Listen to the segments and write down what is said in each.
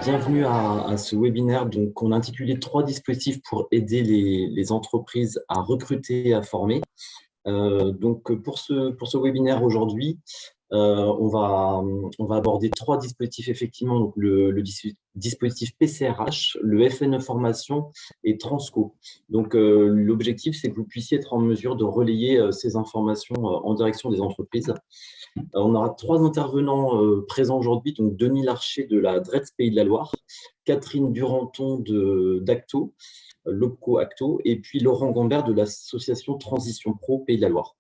bienvenue à ce webinaire qu'on a intitulé « 3 dispositifs pour aider les entreprises à recruter et à former ». Pour ce webinaire aujourd'hui, on va aborder 3 dispositifs effectivement, donc le dispositif PCRH, le FNE Formation et Transco. L'objectif, c'est que vous puissiez être en mesure de relayer ces informations en direction des entreprises. On aura 3 intervenants présents aujourd'hui, donc Denis Larcher de la DRETS Pays de la Loire, Catherine Duranton d'Acto, Lopco Acto, et puis Laurent Gambert de l'association Transition Pro Pays de la Loire.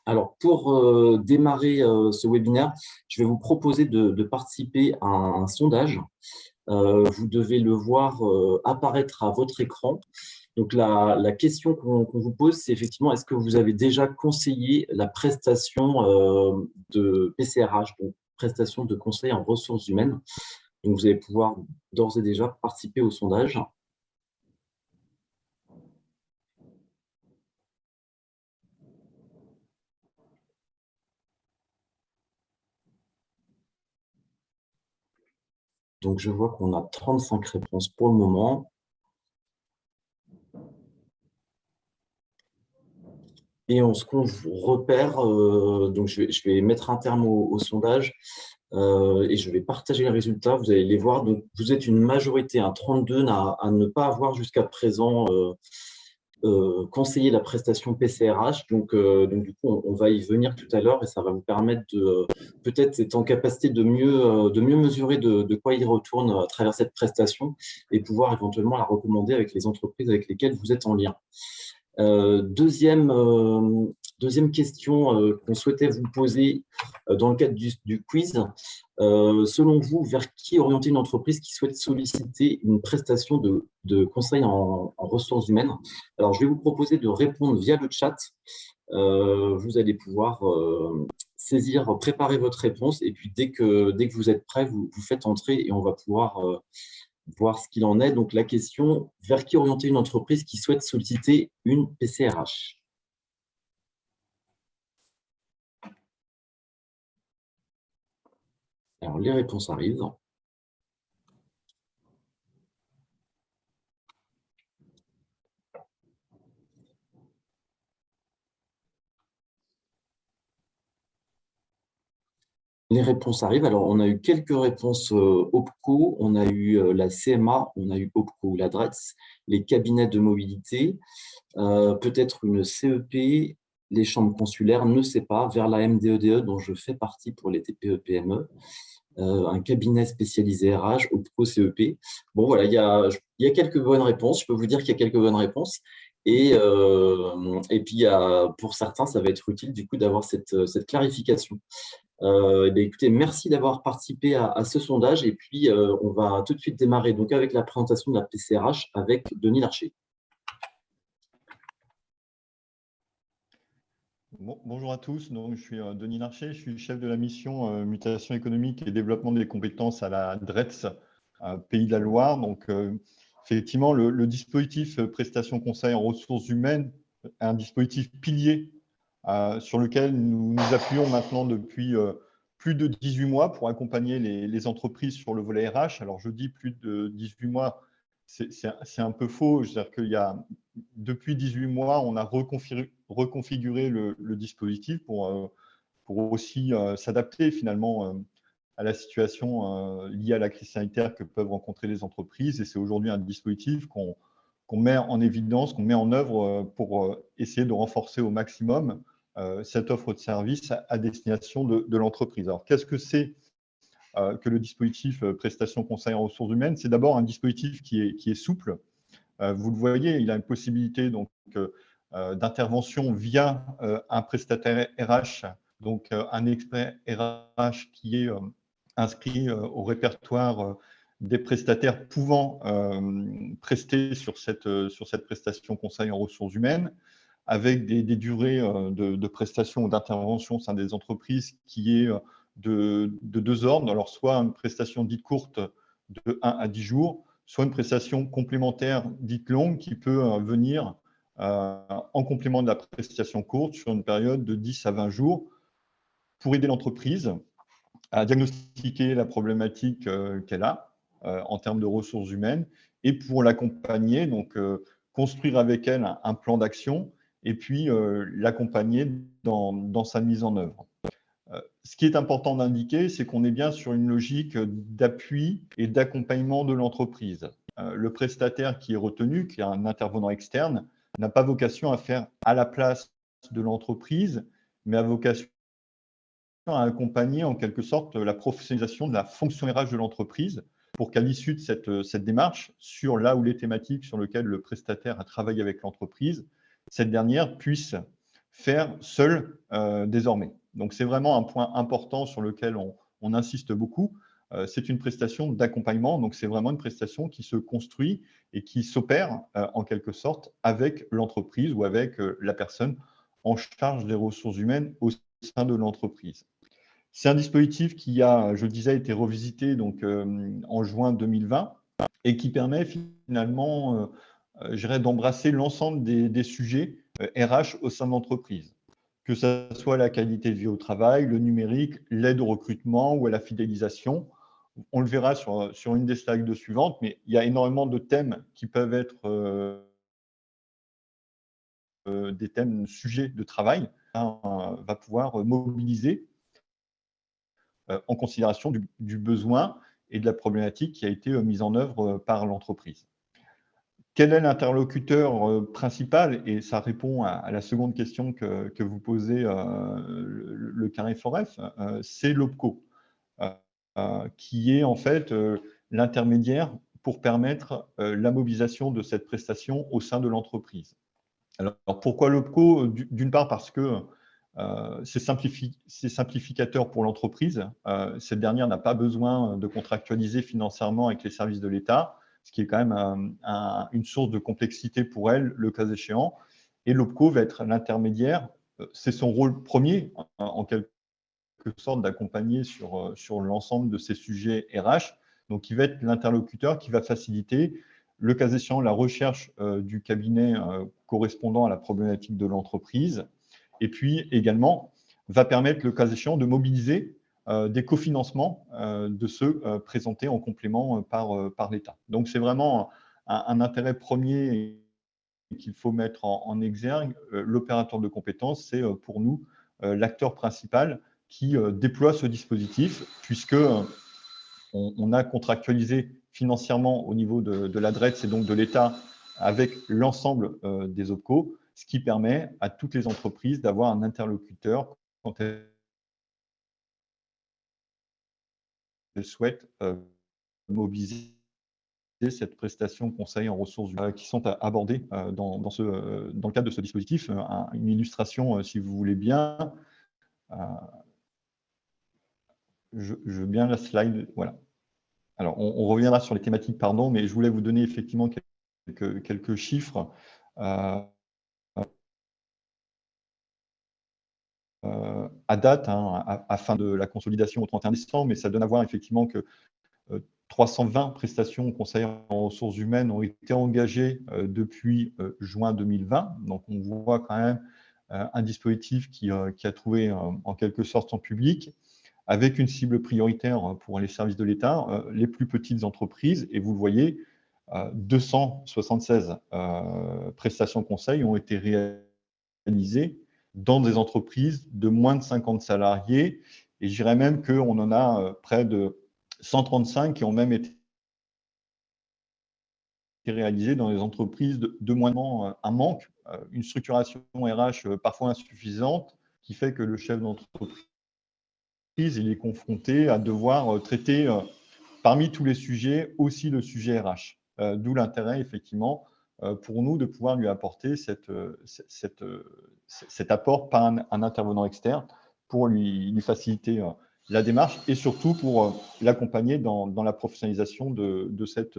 Alors, pour démarrer ce webinaire, je vais vous proposer de participer à un sondage. Vous devez le voir apparaître à votre écran. Donc, la question qu'on vous pose, c'est effectivement, est-ce que vous avez déjà conseillé la prestation de PCRH, donc prestation de conseil en ressources humaines? Donc, vous allez pouvoir d'ores et déjà participer au sondage. Donc, je vois qu'on a 35 réponses pour le moment. Et ce qu'on repère, donc je vais mettre un terme au sondage et je vais partager les résultats. Vous allez les voir. Donc, vous êtes une majorité, 32, à ne pas avoir jusqu'à présent conseillé la prestation PCRH. Donc du coup, on va y venir tout à l'heure et ça va vous permettre de peut-être être en capacité de mieux mesurer de quoi il retourne à travers cette prestation et pouvoir éventuellement la recommander avec les entreprises avec lesquelles vous êtes en lien. Deuxième question qu'on souhaitait vous poser dans le cadre du quiz. Selon vous, vers qui orienter une entreprise qui souhaite solliciter une prestation de conseil en ressources humaines? Alors, je vais vous proposer de répondre via le chat. Vous allez pouvoir préparer votre réponse et puis dès que vous êtes prêt, vous faites entrer et on va pouvoir voir ce qu'il en est. Donc, la question, vers qui orienter une entreprise qui souhaite solliciter une PCRH? Alors, les réponses arrivent. Les réponses arrivent. Alors, on a eu quelques réponses OPCO, on a eu la CMA, on a eu OPCO, la DRETS, les cabinets de mobilité, peut-être une CEP, les chambres consulaires, ne sais pas, vers la MDEDE dont je fais partie pour les TPE-PME, un cabinet spécialisé RH, OPCO, CEP. Bon, voilà, il y a quelques bonnes réponses. Je peux vous dire qu'il y a quelques bonnes réponses. Et puis, pour certains, ça va être utile du coup d'avoir cette clarification. Écoutez, merci d'avoir participé à ce sondage et puis on va tout de suite démarrer donc avec la présentation de la PCRH avec Denis Larcher. Bonjour à tous, donc, je suis Denis Larcher, je suis chef de la mission mutation économique et développement des compétences à la DRETS, Pays de la Loire. Donc, effectivement, le dispositif prestation conseil en ressources humaines est un dispositif pilier sur lequel nous nous appuyons maintenant depuis plus de 18 mois pour accompagner les entreprises sur le volet RH. Alors, je dis plus de 18 mois, c'est un peu faux. C'est-à-dire qu'il y a, depuis 18 mois, on a reconfiguré le dispositif pour aussi s'adapter finalement à la situation liée à la crise sanitaire que peuvent rencontrer les entreprises. Et c'est aujourd'hui un dispositif qu'on met en évidence, qu'on met en œuvre pour essayer de renforcer au maximum cette offre de service à destination de l'entreprise. Alors, qu'est-ce que c'est que le dispositif prestation conseil en ressources humaines? C'est d'abord un dispositif qui est souple. Vous le voyez, il a une possibilité d'intervention via un prestataire RH, donc un expert RH qui est inscrit au répertoire des prestataires pouvant prester sur cette prestation conseil en ressources humaines, avec des durées de prestation ou d'intervention au sein des entreprises qui est de 2 ordres. Alors, soit une prestation dite courte de 1 à 10 jours, soit une prestation complémentaire dite longue qui peut venir en complément de la prestation courte sur une période de 10 à 20 jours pour aider l'entreprise à diagnostiquer la problématique qu'elle a, en termes de ressources humaines, et pour l'accompagner, donc construire avec elle un plan d'action, et puis l'accompagner dans sa mise en œuvre. Ce qui est important d'indiquer, c'est qu'on est bien sur une logique d'appui et d'accompagnement de l'entreprise. Le prestataire qui est retenu, qui est un intervenant externe, n'a pas vocation à faire à la place de l'entreprise, mais a vocation à accompagner en quelque sorte la professionnalisation de la fonction RH de l'entreprise pour qu'à l'issue de cette démarche, sur là où les thématiques sur lesquelles le prestataire a travaillé avec l'entreprise, cette dernière puisse faire seule désormais. Donc, c'est vraiment un point important sur lequel on insiste beaucoup. C'est une prestation d'accompagnement, donc c'est vraiment une prestation qui se construit et qui s'opère en quelque sorte avec l'entreprise ou avec la personne en charge des ressources humaines au sein de l'entreprise. C'est un dispositif qui a, je le disais, été revisité donc, en juin 2020 et qui permet finalement, je dirais, d'embrasser l'ensemble des sujets RH au sein de l'entreprise, que ce soit la qualité de vie au travail, le numérique, l'aide au recrutement ou à la fidélisation. On le verra sur une des slides suivantes, mais il y a énormément de thèmes qui peuvent être des thèmes sujets de travail, va pouvoir mobiliser en considération du besoin et de la problématique qui a été mise en œuvre par l'entreprise. Quel est l'interlocuteur principal? Et ça répond à la seconde question que vous posez, le Carrefour-F, c'est l'OPCO, qui est en fait l'intermédiaire pour permettre la mobilisation de cette prestation au sein de l'entreprise. Alors, pourquoi l'OPCO? D'une part parce que c'est simplificateur pour l'entreprise. Cette dernière n'a pas besoin de contractualiser financièrement avec les services de l'État, ce qui est quand même une source de complexité pour elle, le cas échéant. Et l'OPCO va être l'intermédiaire. C'est son rôle premier, en quelque sorte, d'accompagner sur l'ensemble de ces sujets RH. Donc, il va être l'interlocuteur qui va faciliter, le cas échéant, la recherche du cabinet correspondant à la problématique de l'entreprise. Et puis également, va permettre, le cas échéant, de mobiliser des cofinancements de ceux présentés en complément par l'État. Donc, c'est vraiment un intérêt premier qu'il faut mettre en exergue. L'opérateur de compétences, c'est pour nous l'acteur principal qui déploie ce dispositif, puisque on a contractualisé financièrement au niveau de la DRETS et donc de l'État avec l'ensemble des OPCO, ce qui permet à toutes les entreprises d'avoir un interlocuteur quand elles souhaitent mobiliser cette prestation conseil en ressources humaines qui sont abordées dans le cadre de ce dispositif. Une illustration, si vous voulez bien. Je veux bien la slide. Voilà. Alors, on reviendra sur les thématiques, pardon, mais je voulais vous donner effectivement quelques chiffres à date, afin de la consolidation au 31 décembre, mais ça donne à voir effectivement que 320 prestations conseillères en ressources humaines ont été engagées depuis juin 2020. Donc, on voit quand même un dispositif qui a trouvé en quelque sorte son public, avec une cible prioritaire pour les services de l'État, les plus petites entreprises. Et vous le voyez, 276 prestations conseils ont été réalisées dans des entreprises de moins de 50 salariés. Et je dirais même qu'on en a près de 135 qui ont même été réalisées dans les entreprises de moins un manque, une structuration RH parfois insuffisante, qui fait que le chef d'entreprise il est confronté à devoir traiter parmi tous les sujets aussi le sujet RH. D'où l'intérêt, effectivement, pour nous de pouvoir lui apporter cet apport par un intervenant externe pour lui faciliter la démarche et surtout pour l'accompagner dans la professionnalisation de cette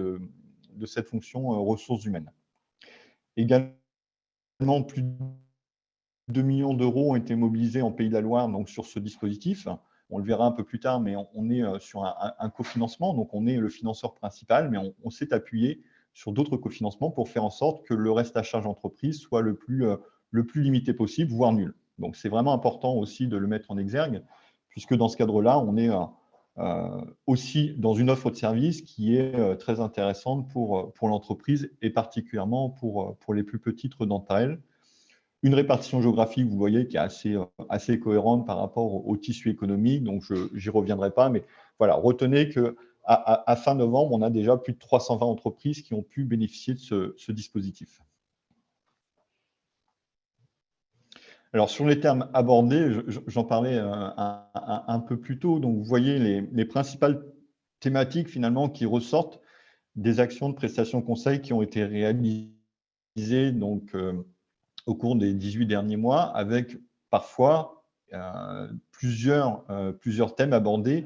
fonction ressources humaines. Également, plus de 2 millions d'euros ont été mobilisés en Pays de la Loire donc, sur ce dispositif. On le verra un peu plus tard, mais on est sur un cofinancement, donc on est le financeur principal, mais on s'est appuyé sur d'autres cofinancements pour faire en sorte que le reste à charge entreprise soit le plus limité possible, voire nul. Donc c'est vraiment important aussi de le mettre en exergue, puisque dans ce cadre-là, on est aussi dans une offre de service qui est très intéressante pour l'entreprise et particulièrement pour les plus petites d'entre elles. Une répartition géographique, vous voyez, qui est assez cohérente par rapport au tissu économique, donc je n'y reviendrai pas, mais voilà, retenez qu'à fin novembre, on a déjà plus de 320 entreprises qui ont pu bénéficier de ce dispositif. Alors, sur les termes abordés, j'en parlais un peu plus tôt, donc vous voyez les principales thématiques finalement qui ressortent des actions de prestation conseil qui ont été réalisées donc, au cours des 18 derniers mois, avec parfois plusieurs thèmes abordés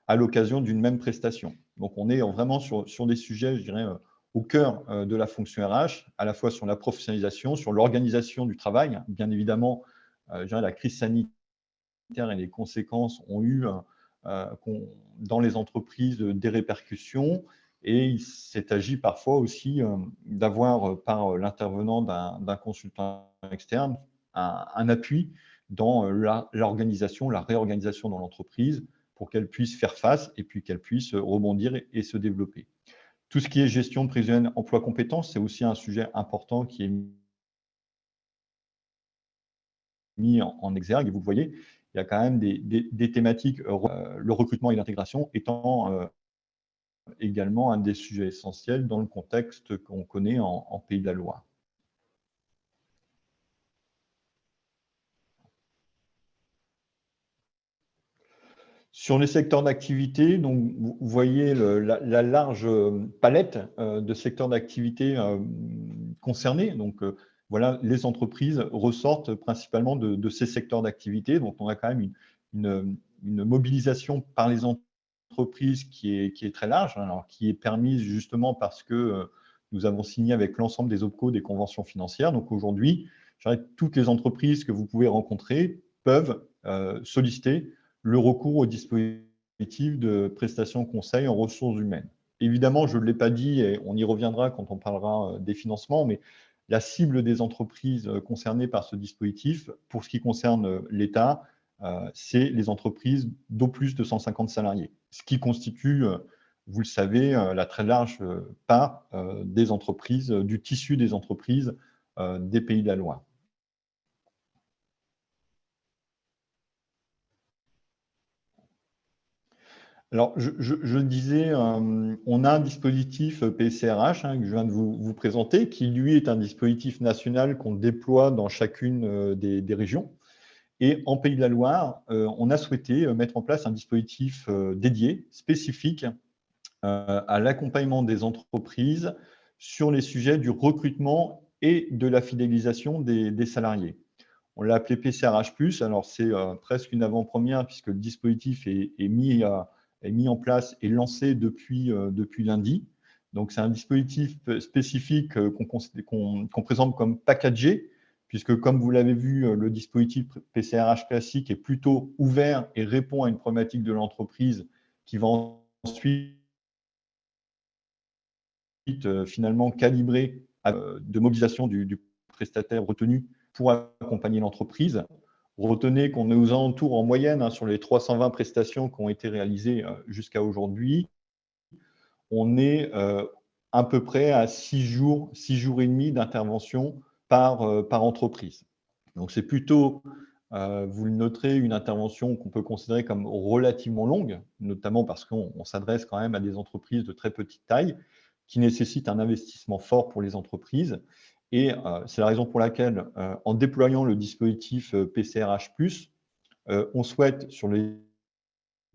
à l'occasion d'une même prestation. Donc, on est vraiment sur des sujets, je dirais, au cœur de la fonction RH, à la fois sur la professionnalisation, sur l'organisation du travail. Bien évidemment, je dirais, la crise sanitaire et les conséquences ont eu dans les entreprises des répercussions. Et il s'est agi parfois aussi d'avoir, par l'intervenant d'un consultant externe, un appui dans l'organisation, la réorganisation dans l'entreprise pour qu'elle puisse faire face et puis qu'elle puisse rebondir et se développer. Tout ce qui est gestion prévisionnelle, emploi, compétences, c'est aussi un sujet important qui est mis en exergue. Et vous le voyez, il y a quand même des thématiques, le recrutement et l'intégration étant également un des sujets essentiels dans le contexte qu'on connaît en Pays de la Loire. Sur les secteurs d'activité, donc vous voyez la large palette de secteurs d'activité concernés. Donc voilà, les entreprises ressortent principalement de ces secteurs d'activité. Donc on a quand même une mobilisation par les entreprises qui est très large, alors qui est permise justement parce que nous avons signé avec l'ensemble des OPCO des conventions financières. Donc aujourd'hui, toutes les entreprises que vous pouvez rencontrer peuvent solliciter le recours au dispositif de prestation conseil en ressources humaines. Évidemment, je ne l'ai pas dit et on y reviendra quand on parlera des financements, mais la cible des entreprises concernées par ce dispositif, pour ce qui concerne l'État, c'est les entreprises d'au plus de 150 salariés, ce qui constitue, vous le savez, la très large part des entreprises, du tissu des entreprises des Pays de la Loire. Alors, je le disais, on a un dispositif PCRH que je viens de vous présenter, qui lui est un dispositif national qu'on déploie dans chacune des régions. Et en Pays de la Loire, on a souhaité mettre en place un dispositif dédié, spécifique à l'accompagnement des entreprises sur les sujets du recrutement et de la fidélisation des salariés. On l'a appelé PCRH+, alors c'est presque une avant-première puisque le dispositif est mis en place et lancé depuis lundi. Donc, c'est un dispositif spécifique qu'on présente comme packagé, puisque comme vous l'avez vu, le dispositif PCRH classique est plutôt ouvert et répond à une problématique de l'entreprise qui va ensuite finalement calibrer de mobilisation du prestataire retenu pour accompagner l'entreprise. Retenez qu'on est aux alentours en moyenne sur les 320 prestations qui ont été réalisées jusqu'à aujourd'hui. On est à peu près à 6 jours et demi d'intervention par entreprise. Donc, c'est plutôt, vous le noterez, une intervention qu'on peut considérer comme relativement longue, notamment parce qu'on s'adresse quand même à des entreprises de très petite taille qui nécessitent un investissement fort pour les entreprises. Et c'est la raison pour laquelle, en déployant le dispositif PCRH+, on souhaite, sur les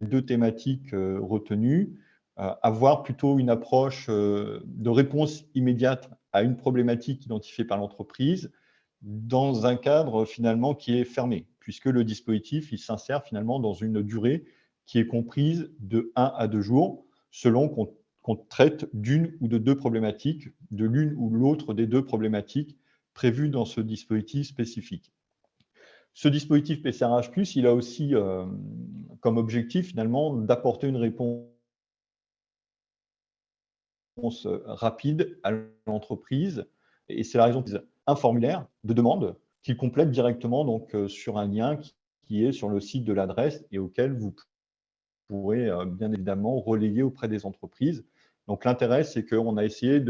deux thématiques retenues, avoir plutôt une approche de réponse immédiate à une problématique identifiée par l'entreprise dans un cadre finalement qui est fermé, puisque le dispositif il s'insère finalement dans une durée qui est comprise de 1 à 2 jours, selon qu'on traite d'une ou de deux problématiques, de l'une ou l'autre des deux problématiques prévues dans ce dispositif spécifique. Ce dispositif PCRH+, il a aussi comme objectif finalement d'apporter une réponse rapide à l'entreprise. Et c'est la raison pour un formulaire de demande qu'il complète directement donc, sur un lien qui est sur le site de l'adresse et auquel vous pourrait bien évidemment relayer auprès des entreprises. Donc l'intérêt, c'est qu'on a essayé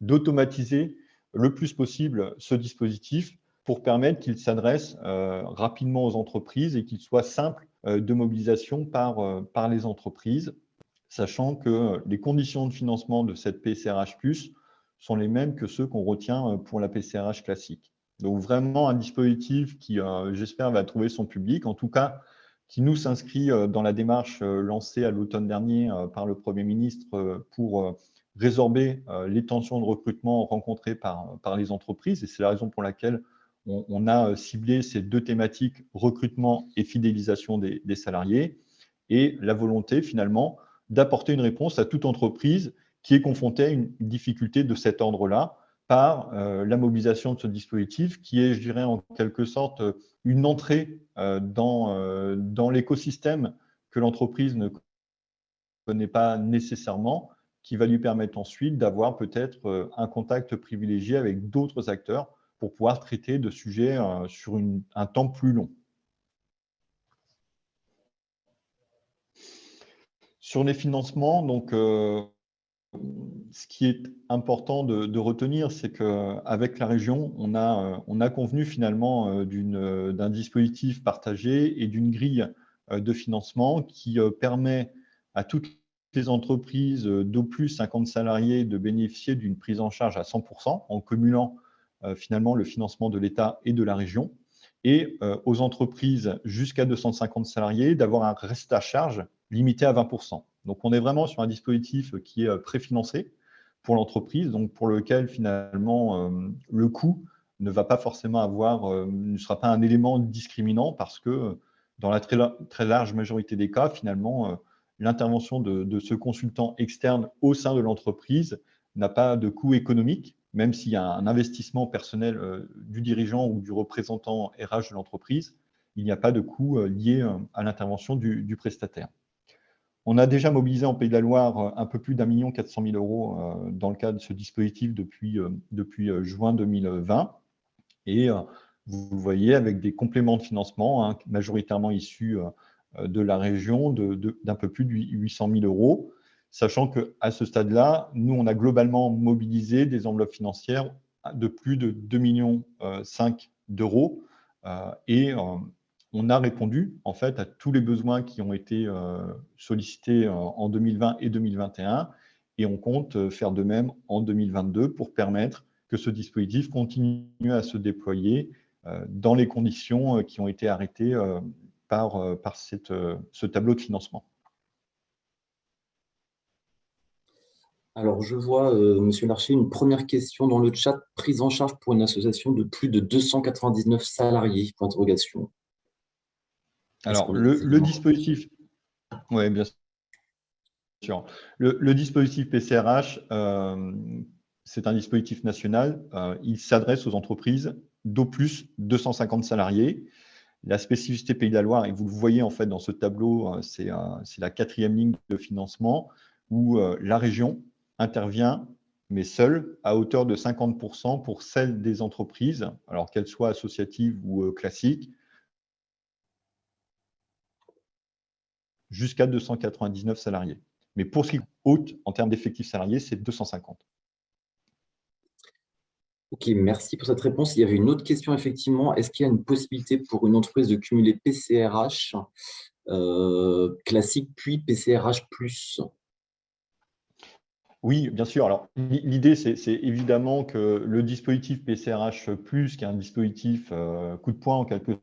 d'automatiser le plus possible ce dispositif pour permettre qu'il s'adresse rapidement aux entreprises et qu'il soit simple de mobilisation par les entreprises, sachant que les conditions de financement de cette PCRH+, sont les mêmes que ceux qu'on retient pour la PCRH classique. Donc vraiment un dispositif qui, j'espère, va trouver son public, en tout cas qui nous s'inscrit dans la démarche lancée à l'automne dernier par le Premier ministre pour résorber les tensions de recrutement rencontrées par les entreprises. Et c'est la raison pour laquelle on a ciblé ces deux thématiques, recrutement et fidélisation des salariés, et la volonté finalement d'apporter une réponse à toute entreprise qui est confrontée à une difficulté de cet ordre-là par la mobilisation de ce dispositif qui est, je dirais, en quelque sorte une entrée dans l'écosystème que l'entreprise ne connaît pas nécessairement, qui va lui permettre ensuite d'avoir peut-être un contact privilégié avec d'autres acteurs pour pouvoir traiter de sujets sur un temps plus long. Sur les financements, donc, ce qui est important de retenir, c'est qu'avec la région, on a convenu finalement d'un dispositif partagé et d'une grille de financement qui permet à toutes les entreprises d'au plus 50 salariés de bénéficier d'une prise en charge à 100% en cumulant finalement le financement de l'État et de la région, et aux entreprises jusqu'à 250 salariés d'avoir un reste à charge limité à 20%. Donc, on est vraiment sur un dispositif qui est préfinancé pour l'entreprise, donc pour lequel finalement le coût ne va pas forcément ne sera pas un élément discriminant parce que dans la très large majorité des cas, finalement, l'intervention de ce consultant externe au sein de l'entreprise n'a pas de coût économique, même s'il y a un investissement personnel du dirigeant ou du représentant RH de l'entreprise, il n'y a pas de coût lié à l'intervention du prestataire. On a déjà mobilisé en Pays de la Loire un peu plus d'1 400 000 € dans le cadre de ce dispositif depuis juin 2020. Et vous le voyez, avec des compléments de financement, majoritairement issus de la région, d'un peu plus de 800 000 €, sachant qu'à ce stade-là, nous, on a globalement mobilisé des enveloppes financières de plus de 2,5 millions d'euros. Et on a répondu en fait à tous les besoins qui ont été sollicités en 2020 et 2021, et on compte faire de même en 2022 pour permettre que ce dispositif continue à se déployer dans les conditions qui ont été arrêtées par ce tableau de financement. Alors, je vois, Monsieur Larcher, une première question dans le chat. Prise en charge pour une association de plus de 299 salariés, point d'interrogation. Alors, le dispositif, oui, bien sûr. Le dispositif PCRH, c'est un dispositif national. Il s'adresse aux entreprises d'au plus 250 salariés. La spécificité Pays de la Loire, et vous le voyez en fait dans ce tableau, c'est la 4e ligne de financement où la région intervient, mais seule, à hauteur de 50% pour celles des entreprises, alors qu'elles soient associatives ou classiques, jusqu'à 299 salariés. Mais pour ce qui est haute en termes d'effectifs salariés, c'est 250. Ok, merci pour cette réponse. Il y avait une autre question, effectivement. Est-ce qu'il y a une possibilité pour une entreprise de cumuler PCRH classique puis PCRH plus? Oui, bien sûr. Alors, l'idée, c'est évidemment que le dispositif PCRH+, qui est un dispositif coup de poing en quelque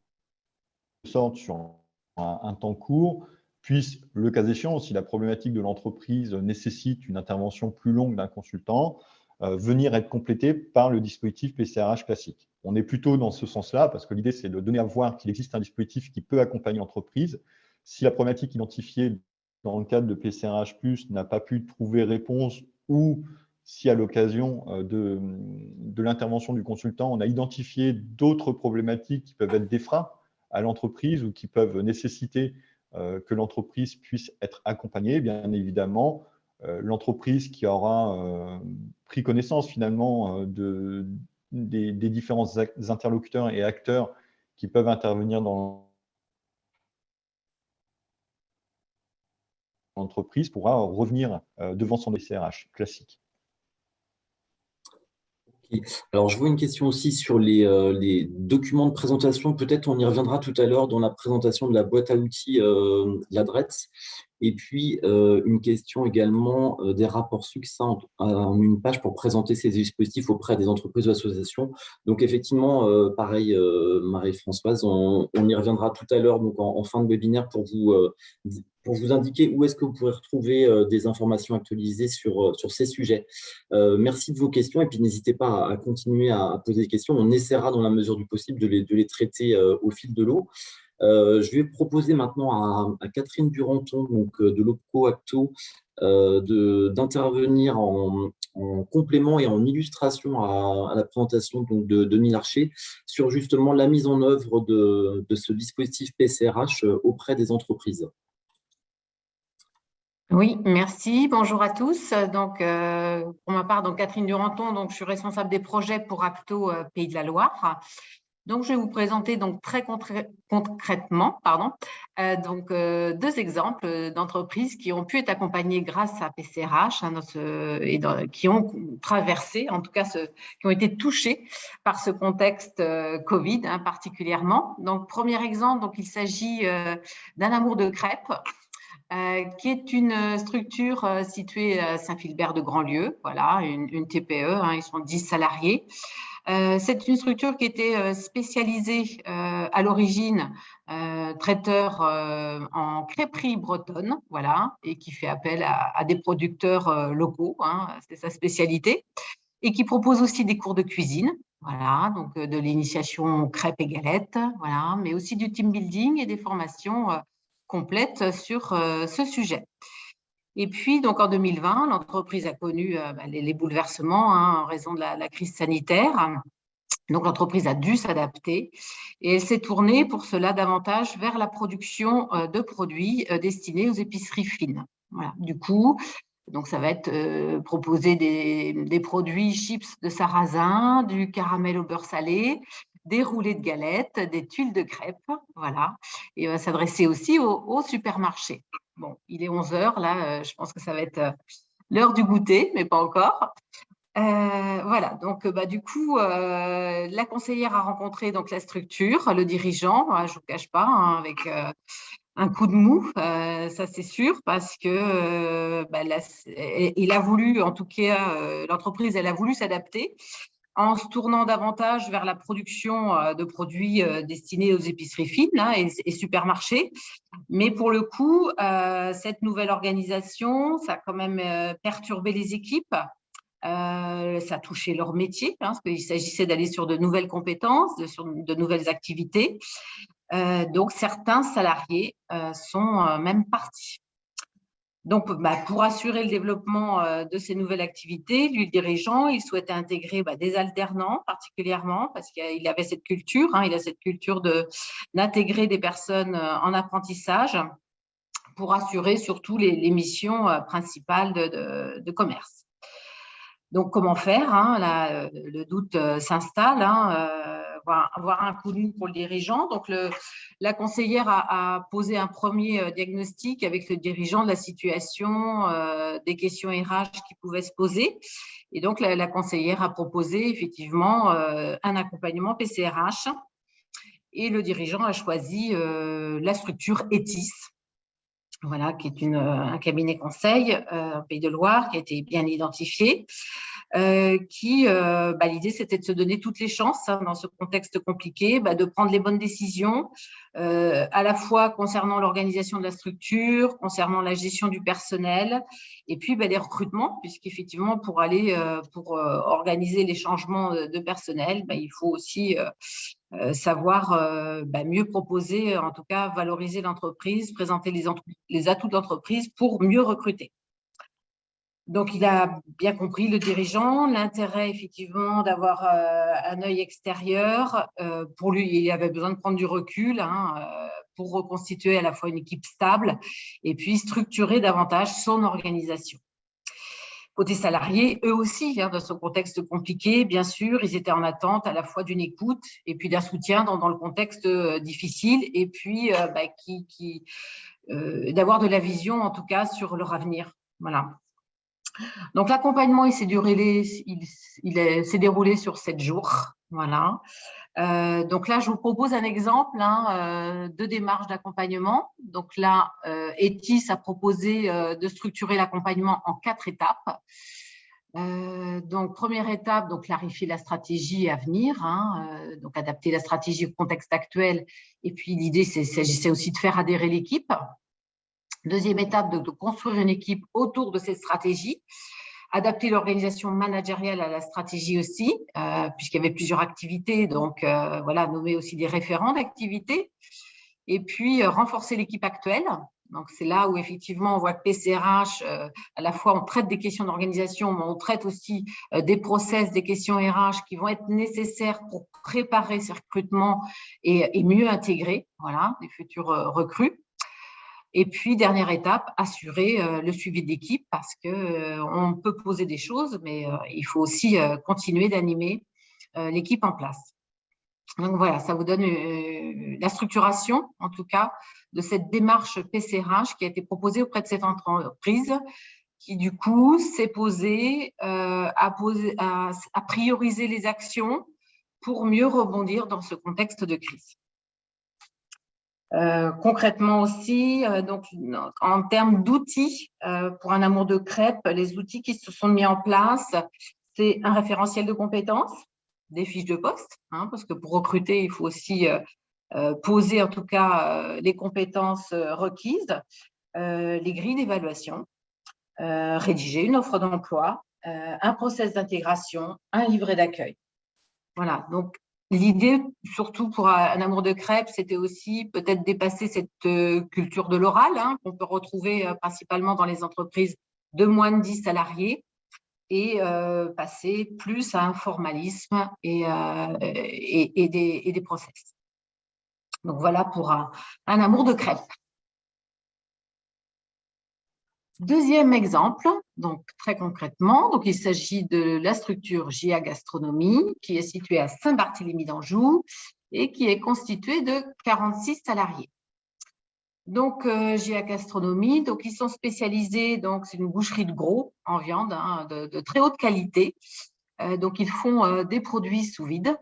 sorte sur un temps court, puisse, le cas échéant, si la problématique de l'entreprise nécessite une intervention plus longue d'un consultant, venir être complété par le dispositif PCRH classique. On est plutôt dans ce sens-là, parce que l'idée, c'est de donner à voir qu'il existe un dispositif qui peut accompagner l'entreprise. Si la problématique identifiée dans le cadre de PCRH+, n'a pas pu trouver réponse, ou si à l'occasion de l'intervention du consultant, on a identifié d'autres problématiques qui peuvent être des freins à l'entreprise ou qui peuvent nécessiter que l'entreprise puisse être accompagnée, bien évidemment, l'entreprise qui aura pris connaissance finalement des différents interlocuteurs et acteurs qui peuvent intervenir dans l'entreprise pourra revenir devant son CRH classique. Alors, je vois une question aussi sur les documents de présentation. Peut-être on y reviendra tout à l'heure dans la présentation de la boîte à outils l'adresse. Et puis, une question également des rapports succincts en une page pour présenter ces dispositifs auprès des entreprises ou associations. Donc, effectivement, pareil, Marie-Françoise, on y reviendra tout à l'heure donc en fin de webinaire pour vous indiquer où est-ce que vous pourrez retrouver des informations actualisées sur ces sujets. Merci de vos questions et puis n'hésitez pas à continuer à poser des questions. On essaiera dans la mesure du possible de les traiter au fil de l'eau. Je vais proposer maintenant à Catherine Duranton, donc de l'OPCO Acto, d'intervenir en complément et en illustration à la présentation donc, de Denis Larcher sur justement la mise en œuvre de ce dispositif PCRH auprès des entreprises. Oui, merci. Bonjour à tous. Donc, pour ma part, donc Catherine Duranton, donc je suis responsable des projets pour Acto Pays de la Loire. Donc, je vais vous présenter donc très concrètement, deux exemples d'entreprises qui ont pu être accompagnées grâce à PCRH qui ont traversé, en tout cas qui ont été touchés par ce contexte Covid particulièrement. Donc, premier exemple, donc il s'agit d'un Amour de crêpes. Qui est une structure située à Saint-Philbert de Grandlieu, voilà, une TPE, ils sont 10 salariés. C'est une structure qui était spécialisée à l'origine, traiteur en crêperie bretonne, voilà, et qui fait appel à des producteurs locaux, c'est sa spécialité, et qui propose aussi des cours de cuisine, voilà, donc de l'initiation crêpes et galettes, voilà, mais aussi du team building et des formations complète sur ce sujet. Et puis, donc en 2020, l'entreprise a connu les bouleversements en raison de la crise sanitaire. Donc, l'entreprise a dû s'adapter et elle s'est tournée pour cela davantage vers la production de produits destinés aux épiceries fines. Voilà. Du coup, donc ça va être proposer des produits chips de sarrasin, du caramel au beurre salé, des roulés de galettes, des tuiles de crêpes, voilà. Et on va s'adresser aussi au supermarché. Bon, il est 11h, là, je pense que ça va être l'heure du goûter, mais pas encore. Voilà, donc du coup, la conseillère a rencontré donc la structure, le dirigeant, je ne vous cache pas, avec un coup de mou, ça c'est sûr, parce que il a voulu, en tout cas, l'entreprise, elle a voulu s'adapter en se tournant davantage vers la production de produits destinés aux épiceries fines et supermarchés. Mais pour le coup, cette nouvelle organisation, ça a quand même perturbé les équipes. Ça a touché leur métier, parce qu'il s'agissait d'aller sur de nouvelles compétences, sur de nouvelles activités. Donc, certains salariés sont même partis. Donc, pour assurer le développement de ces nouvelles activités, lui, le dirigeant, il souhaitait intégrer des alternants particulièrement parce qu'il avait cette culture, il a cette culture d'intégrer des personnes en apprentissage pour assurer surtout les missions principales de commerce. Donc, comment faire là, le doute s'installe, avoir un coup de mou pour le dirigeant. Donc, la conseillère a posé un premier diagnostic avec le dirigeant de la situation, des questions RH qui pouvaient se poser. Et donc, la conseillère a proposé effectivement un accompagnement PCRH. Et le dirigeant a choisi la structure ETIS, voilà, qui est un cabinet conseil en Pays de Loire, qui a été bien identifié. L'idée, c'était de se donner toutes les chances dans ce contexte compliqué, de prendre les bonnes décisions, à la fois concernant l'organisation de la structure, concernant la gestion du personnel, et puis les recrutements, puisqu'effectivement, pour organiser les changements de personnel, il faut aussi savoir mieux proposer, en tout cas valoriser l'entreprise, présenter les atouts de l'entreprise pour mieux recruter. Donc, il a bien compris, le dirigeant, l'intérêt effectivement d'avoir un œil extérieur. Pour lui, il avait besoin de prendre du recul pour reconstituer à la fois une équipe stable et puis structurer davantage son organisation. Côté salariés, eux aussi, dans ce contexte compliqué, bien sûr, ils étaient en attente à la fois d'une écoute et puis d'un soutien dans le contexte difficile, et puis d'avoir de la vision, en tout cas, sur leur avenir. Voilà. Donc, l'accompagnement, il s'est déroulé sur 7 jours. Voilà. Donc là, je vous propose un exemple de démarche d'accompagnement. Donc là, Etis a proposé de structurer l'accompagnement en 4 étapes. Donc, première étape, donc clarifier la stratégie à venir, donc adapter la stratégie au contexte actuel. Et puis, l'idée, s'agissait aussi de faire adhérer l'équipe. Deuxième étape, de construire une équipe autour de cette stratégie. Adapter l'organisation managériale à la stratégie aussi, puisqu'il y avait plusieurs activités, donc voilà, nommer aussi des référents d'activités. Et puis, renforcer l'équipe actuelle. Donc, c'est là où effectivement, on voit que PCRH, à la fois, on traite des questions d'organisation, mais on traite aussi des process, des questions RH qui vont être nécessaires pour préparer ces recrutements et mieux intégrer, voilà, les futurs recrues. Et puis, dernière étape, assurer le suivi de l'équipe, parce qu'on peut poser des choses, mais il faut aussi continuer d'animer l'équipe en place. Donc voilà, ça vous donne la structuration, en tout cas, de cette démarche PCRH qui a été proposée auprès de cette entreprise, qui du coup s'est posée à prioriser les actions pour mieux rebondir dans ce contexte de crise. Concrètement aussi, donc en termes d'outils, pour un amour de crêpes, les outils qui se sont mis en place, c'est un référentiel de compétences, des fiches de poste, parce que pour recruter, il faut aussi poser en tout cas les compétences requises, les grilles d'évaluation, rédiger une offre d'emploi, un process d'intégration, un livret d'accueil. Voilà, donc l'idée, surtout pour un amour de crêpes, c'était aussi peut-être dépasser cette culture de l'oral qu'on peut retrouver principalement dans les entreprises de moins de 10 salariés et passer plus à un formalisme et des process. Donc voilà pour un amour de crêpes. Deuxième exemple, donc très concrètement, donc il s'agit de la structure JA Gastronomie qui est située à Saint-Barthélemy d'Anjou et qui est constituée de 46 salariés. Donc JA Gastronomie, donc ils sont spécialisés, donc c'est une boucherie de gros en viande de très haute qualité. Donc ils font des produits sous vide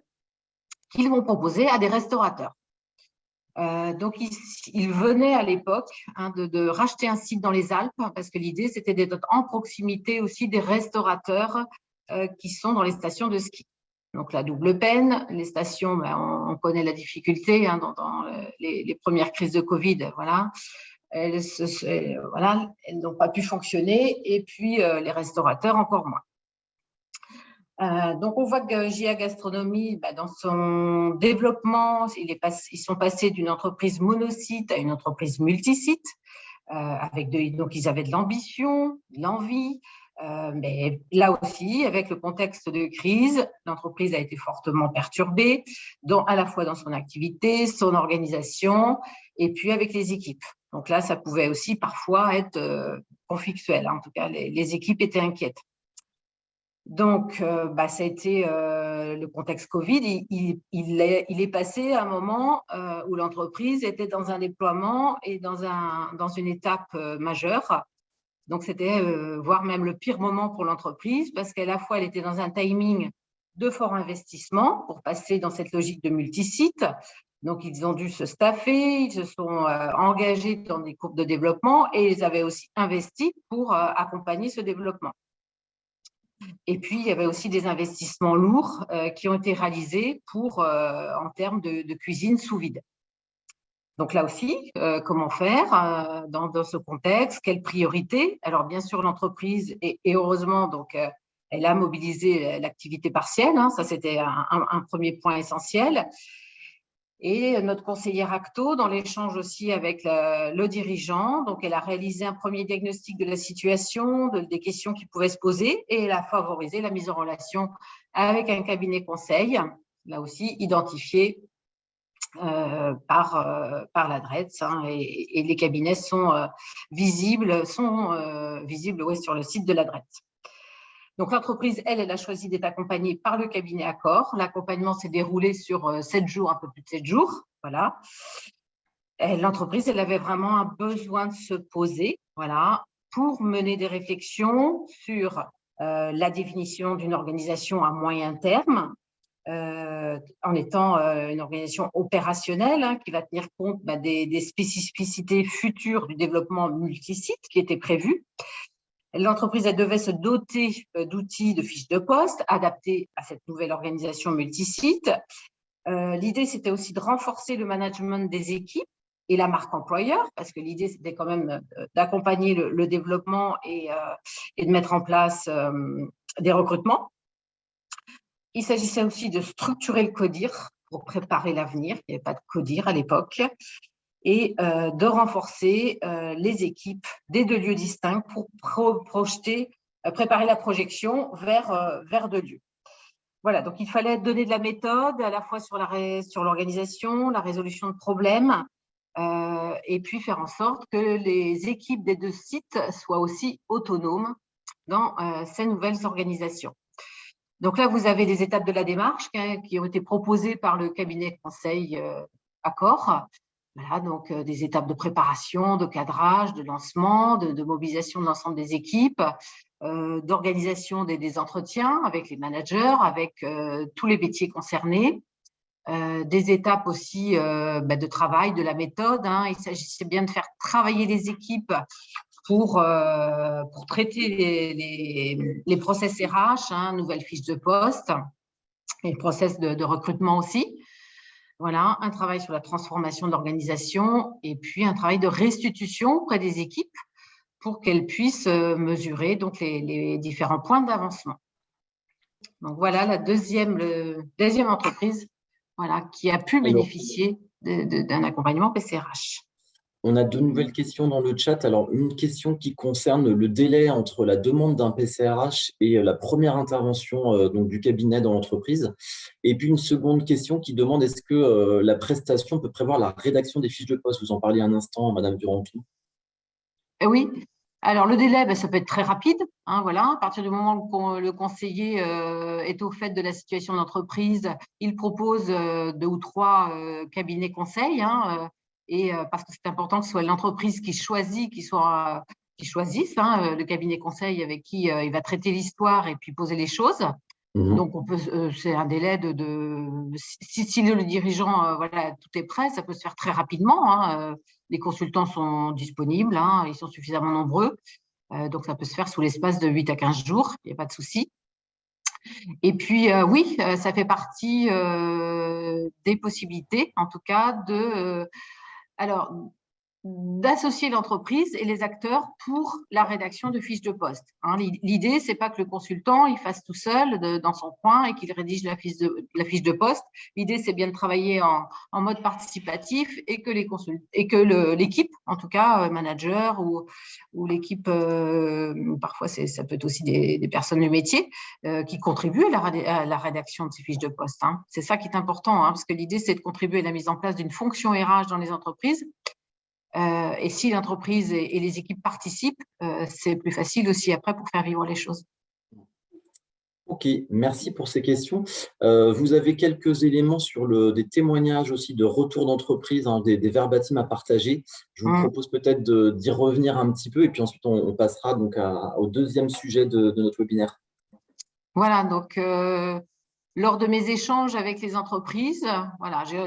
qu'ils vont proposer à des restaurateurs. Donc, il venait à l'époque de racheter un site dans les Alpes, parce que l'idée, c'était d'être en proximité aussi des restaurateurs qui sont dans les stations de ski. Donc, la double peine, les stations, on connaît la difficulté dans les premières crises de Covid, voilà. Elles n'ont pas pu fonctionner, et puis les restaurateurs encore moins. Donc, on voit que JA Gastronomie, dans son développement, ils sont passés d'une entreprise monosite à une entreprise multisite. Donc, ils avaient de l'ambition, de l'envie, mais là aussi, avec le contexte de crise, l'entreprise a été fortement perturbée, à la fois dans son activité, son organisation, et puis avec les équipes. Donc là, ça pouvait aussi parfois être conflictuel. En tout cas, les équipes étaient inquiètes. Donc, ça a été le contexte Covid. Il est passé à un moment où l'entreprise était dans un déploiement et dans une étape majeure. Donc, c'était voire même le pire moment pour l'entreprise, parce qu'à la fois, elle était dans un timing de fort investissement pour passer dans cette logique de multisite. Donc, ils ont dû se staffer, ils se sont engagés dans des courbes de développement et ils avaient aussi investi pour accompagner ce développement. Et puis, il y avait aussi des investissements lourds qui ont été réalisés en termes de cuisine sous vide. Donc là aussi, comment faire dans ce contexte? Quelles priorités? Alors, bien sûr, l'entreprise, et heureusement, donc, elle a mobilisé l'activité partielle. Ça, c'était un premier point essentiel. Et notre conseillère Acto, dans l'échange aussi avec le dirigeant, donc elle a réalisé un premier diagnostic de la situation, des questions qui pouvaient se poser, et elle a favorisé la mise en relation avec un cabinet conseil, là aussi identifié par la DRETS, et les cabinets sont visibles sur le site de la DRETS. Donc, l'entreprise, elle a choisi d'être accompagnée par le cabinet Accor. L'accompagnement s'est déroulé sur 7 jours, un peu plus de 7 jours. Voilà. L'entreprise, elle avait vraiment un besoin de se poser, voilà, pour mener des réflexions sur la définition d'une organisation à moyen terme, en étant une organisation opérationnelle qui va tenir compte des spécificités futures du développement multisite qui était prévu. L'entreprise, elle devait se doter d'outils de fiches de poste adaptés à cette nouvelle organisation multisite. L'idée, c'était aussi de renforcer le management des équipes et la marque employeur, parce que l'idée, c'était quand même d'accompagner le développement et de mettre en place des recrutements. Il s'agissait aussi de structurer le CODIR pour préparer l'avenir. Il n'y avait pas de CODIR à l'époque. Et de renforcer les équipes des 2 lieux distincts pour préparer la projection vers 2 lieux. Voilà, donc il fallait donner de la méthode à la fois sur l'organisation, la résolution de problèmes, et puis faire en sorte que les équipes des 2 sites soient aussi autonomes dans ces nouvelles organisations. Donc là, vous avez les étapes de la démarche qui ont été proposées par le cabinet conseil Accor. Voilà, donc des étapes de préparation, de cadrage, de lancement, de mobilisation de l'ensemble des équipes, d'organisation des entretiens avec les managers, avec tous les métiers concernés, des étapes aussi de travail, de la méthode. Il s'agissait bien de faire travailler les équipes pour traiter les process RH, nouvelles fiches de poste, et le process de recrutement aussi. Voilà, un travail sur la transformation de l'organisation et puis un travail de restitution auprès des équipes pour qu'elles puissent mesurer donc les différents points d'avancement. Donc voilà la deuxième entreprise qui a pu bénéficier d'un accompagnement PCRH. On a 2 nouvelles questions dans le chat. Alors, une question qui concerne le délai entre la demande d'un PCRH et la première intervention donc, du cabinet dans l'entreprise. Et puis, une seconde question qui demande est-ce que la prestation peut prévoir la rédaction des fiches de poste? Vous en parliez un instant, Madame Duranton. Oui. Alors, le délai, ça peut être très rapide. Voilà. À partir du moment où le conseiller est au fait de la situation de l'entreprise, il propose 2 ou 3 cabinets conseils. Et parce que c'est important que ce soit l'entreprise qui choisisse le cabinet conseil avec qui il va traiter l'histoire et puis poser les choses. Donc, c'est un délai si le dirigeant, tout est prêt, ça peut se faire très rapidement. Les consultants sont disponibles, ils sont suffisamment nombreux. Donc, ça peut se faire sous l'espace de 8 à 15 jours, il n'y a pas de souci. Et puis, oui, ça fait partie des possibilités, en tout cas, d'associer l'entreprise et les acteurs pour la rédaction de fiches de poste. L'idée, c'est pas que le consultant il fasse tout seul dans son coin et qu'il rédige la fiche de poste. L'idée, c'est bien de travailler en mode participatif et que l'équipe, en tout cas manager ou l'équipe, parfois ça peut être aussi des personnes du métier qui contribuent à la rédaction de ces fiches de poste. C'est ça qui est important, parce que l'idée, c'est de contribuer à la mise en place d'une fonction RH dans les entreprises. Et si l'entreprise et les équipes participent, c'est plus facile aussi après pour faire vivre les choses. Ok, merci pour ces questions. Vous avez quelques éléments sur des témoignages aussi de retour d'entreprise, des verbatims à partager. Je vous propose peut-être d'y revenir un petit peu et puis ensuite on passera donc au deuxième sujet de notre webinaire. Voilà, donc lors de mes échanges avec les entreprises,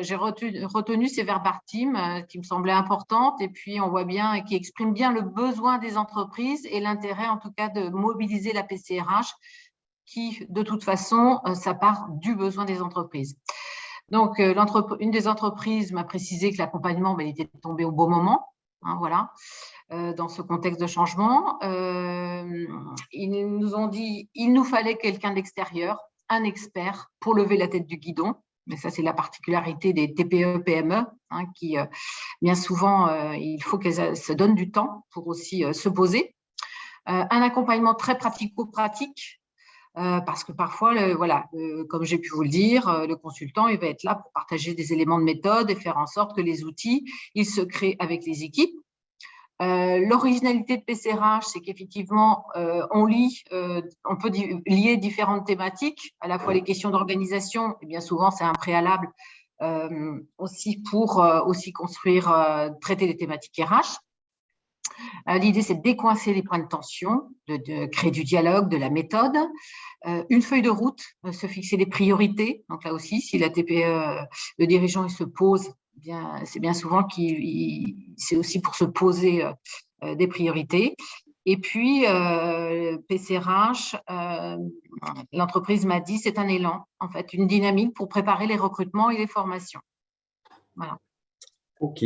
j'ai retenu ces verbatims qui me semblaient importantes et puis on voit bien et qui expriment bien le besoin des entreprises et l'intérêt en tout cas de mobiliser la PCRH qui, de toute façon, ça part du besoin des entreprises. Donc, une des entreprises m'a précisé que l'accompagnement était tombé au bon moment, dans ce contexte de changement. Ils nous ont dit qu'il nous fallait quelqu'un d'extérieur, un expert pour lever la tête du guidon. Mais ça, c'est la particularité des TPE-PME, qui, bien souvent, il faut qu'elles se donnent du temps pour aussi se poser. Un accompagnement très pratico-pratique, parce que parfois, comme j'ai pu vous le dire, le consultant, il va être là pour partager des éléments de méthode et faire en sorte que les outils, ils se créent avec les équipes. L'originalité de PCRH, c'est qu'effectivement, on peut lier différentes thématiques, à la fois les questions d'organisation, et bien souvent c'est un préalable aussi pour aussi construire, traiter les thématiques RH. L'idée, c'est de décoincer les points de tension, de créer du dialogue, de la méthode, une feuille de route, se fixer des priorités. Donc là aussi, si la TPE, le dirigeant, il se pose, c'est bien souvent c'est aussi pour se poser des priorités. Et puis, PCRH, l'entreprise m'a dit, c'est un élan, en fait, une dynamique pour préparer les recrutements et les formations. Voilà. Ok.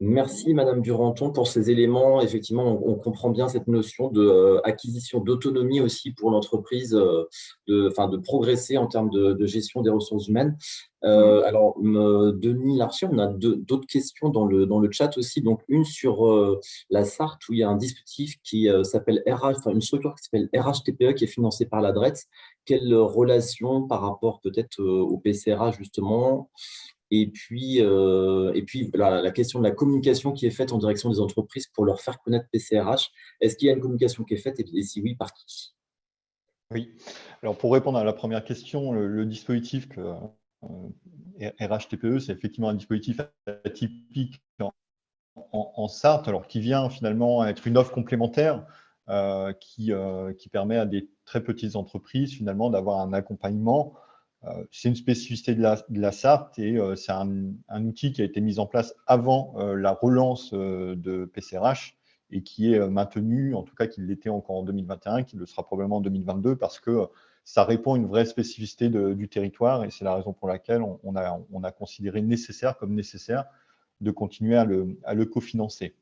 Merci Madame Duranton pour ces éléments. Effectivement, on comprend bien cette notion d'acquisition d'autonomie aussi pour l'entreprise, de progresser en termes de gestion des ressources humaines. Alors, Denis Larcher, on a d'autres questions dans le chat aussi. Donc, une sur la Sarthe où il y a un dispositif qui s'appelle RH, enfin une structure qui s'appelle RHTPE qui est financée par la DRETS. Quelle relation par rapport peut-être au PCRH justement? Et puis la question de la communication qui est faite en direction des entreprises pour leur faire connaître PCRH. Est-ce qu'il y a une communication qui est faite et si oui, par qui? Oui. Alors, pour répondre à la première question, le dispositif que RHTPE, c'est effectivement un dispositif atypique en Sarthe, alors qui vient finalement être une offre complémentaire qui permet à des très petites entreprises finalement d'avoir un accompagnement. C'est une spécificité de la Sarthe et c'est un outil qui a été mis en place avant la relance de PCRH et qui est maintenu, en tout cas qu'il l'était encore en 2021, qu'il le sera probablement en 2022 parce que ça répond à une vraie spécificité du territoire et c'est la raison pour laquelle on a considéré comme nécessaire de continuer à le cofinancer.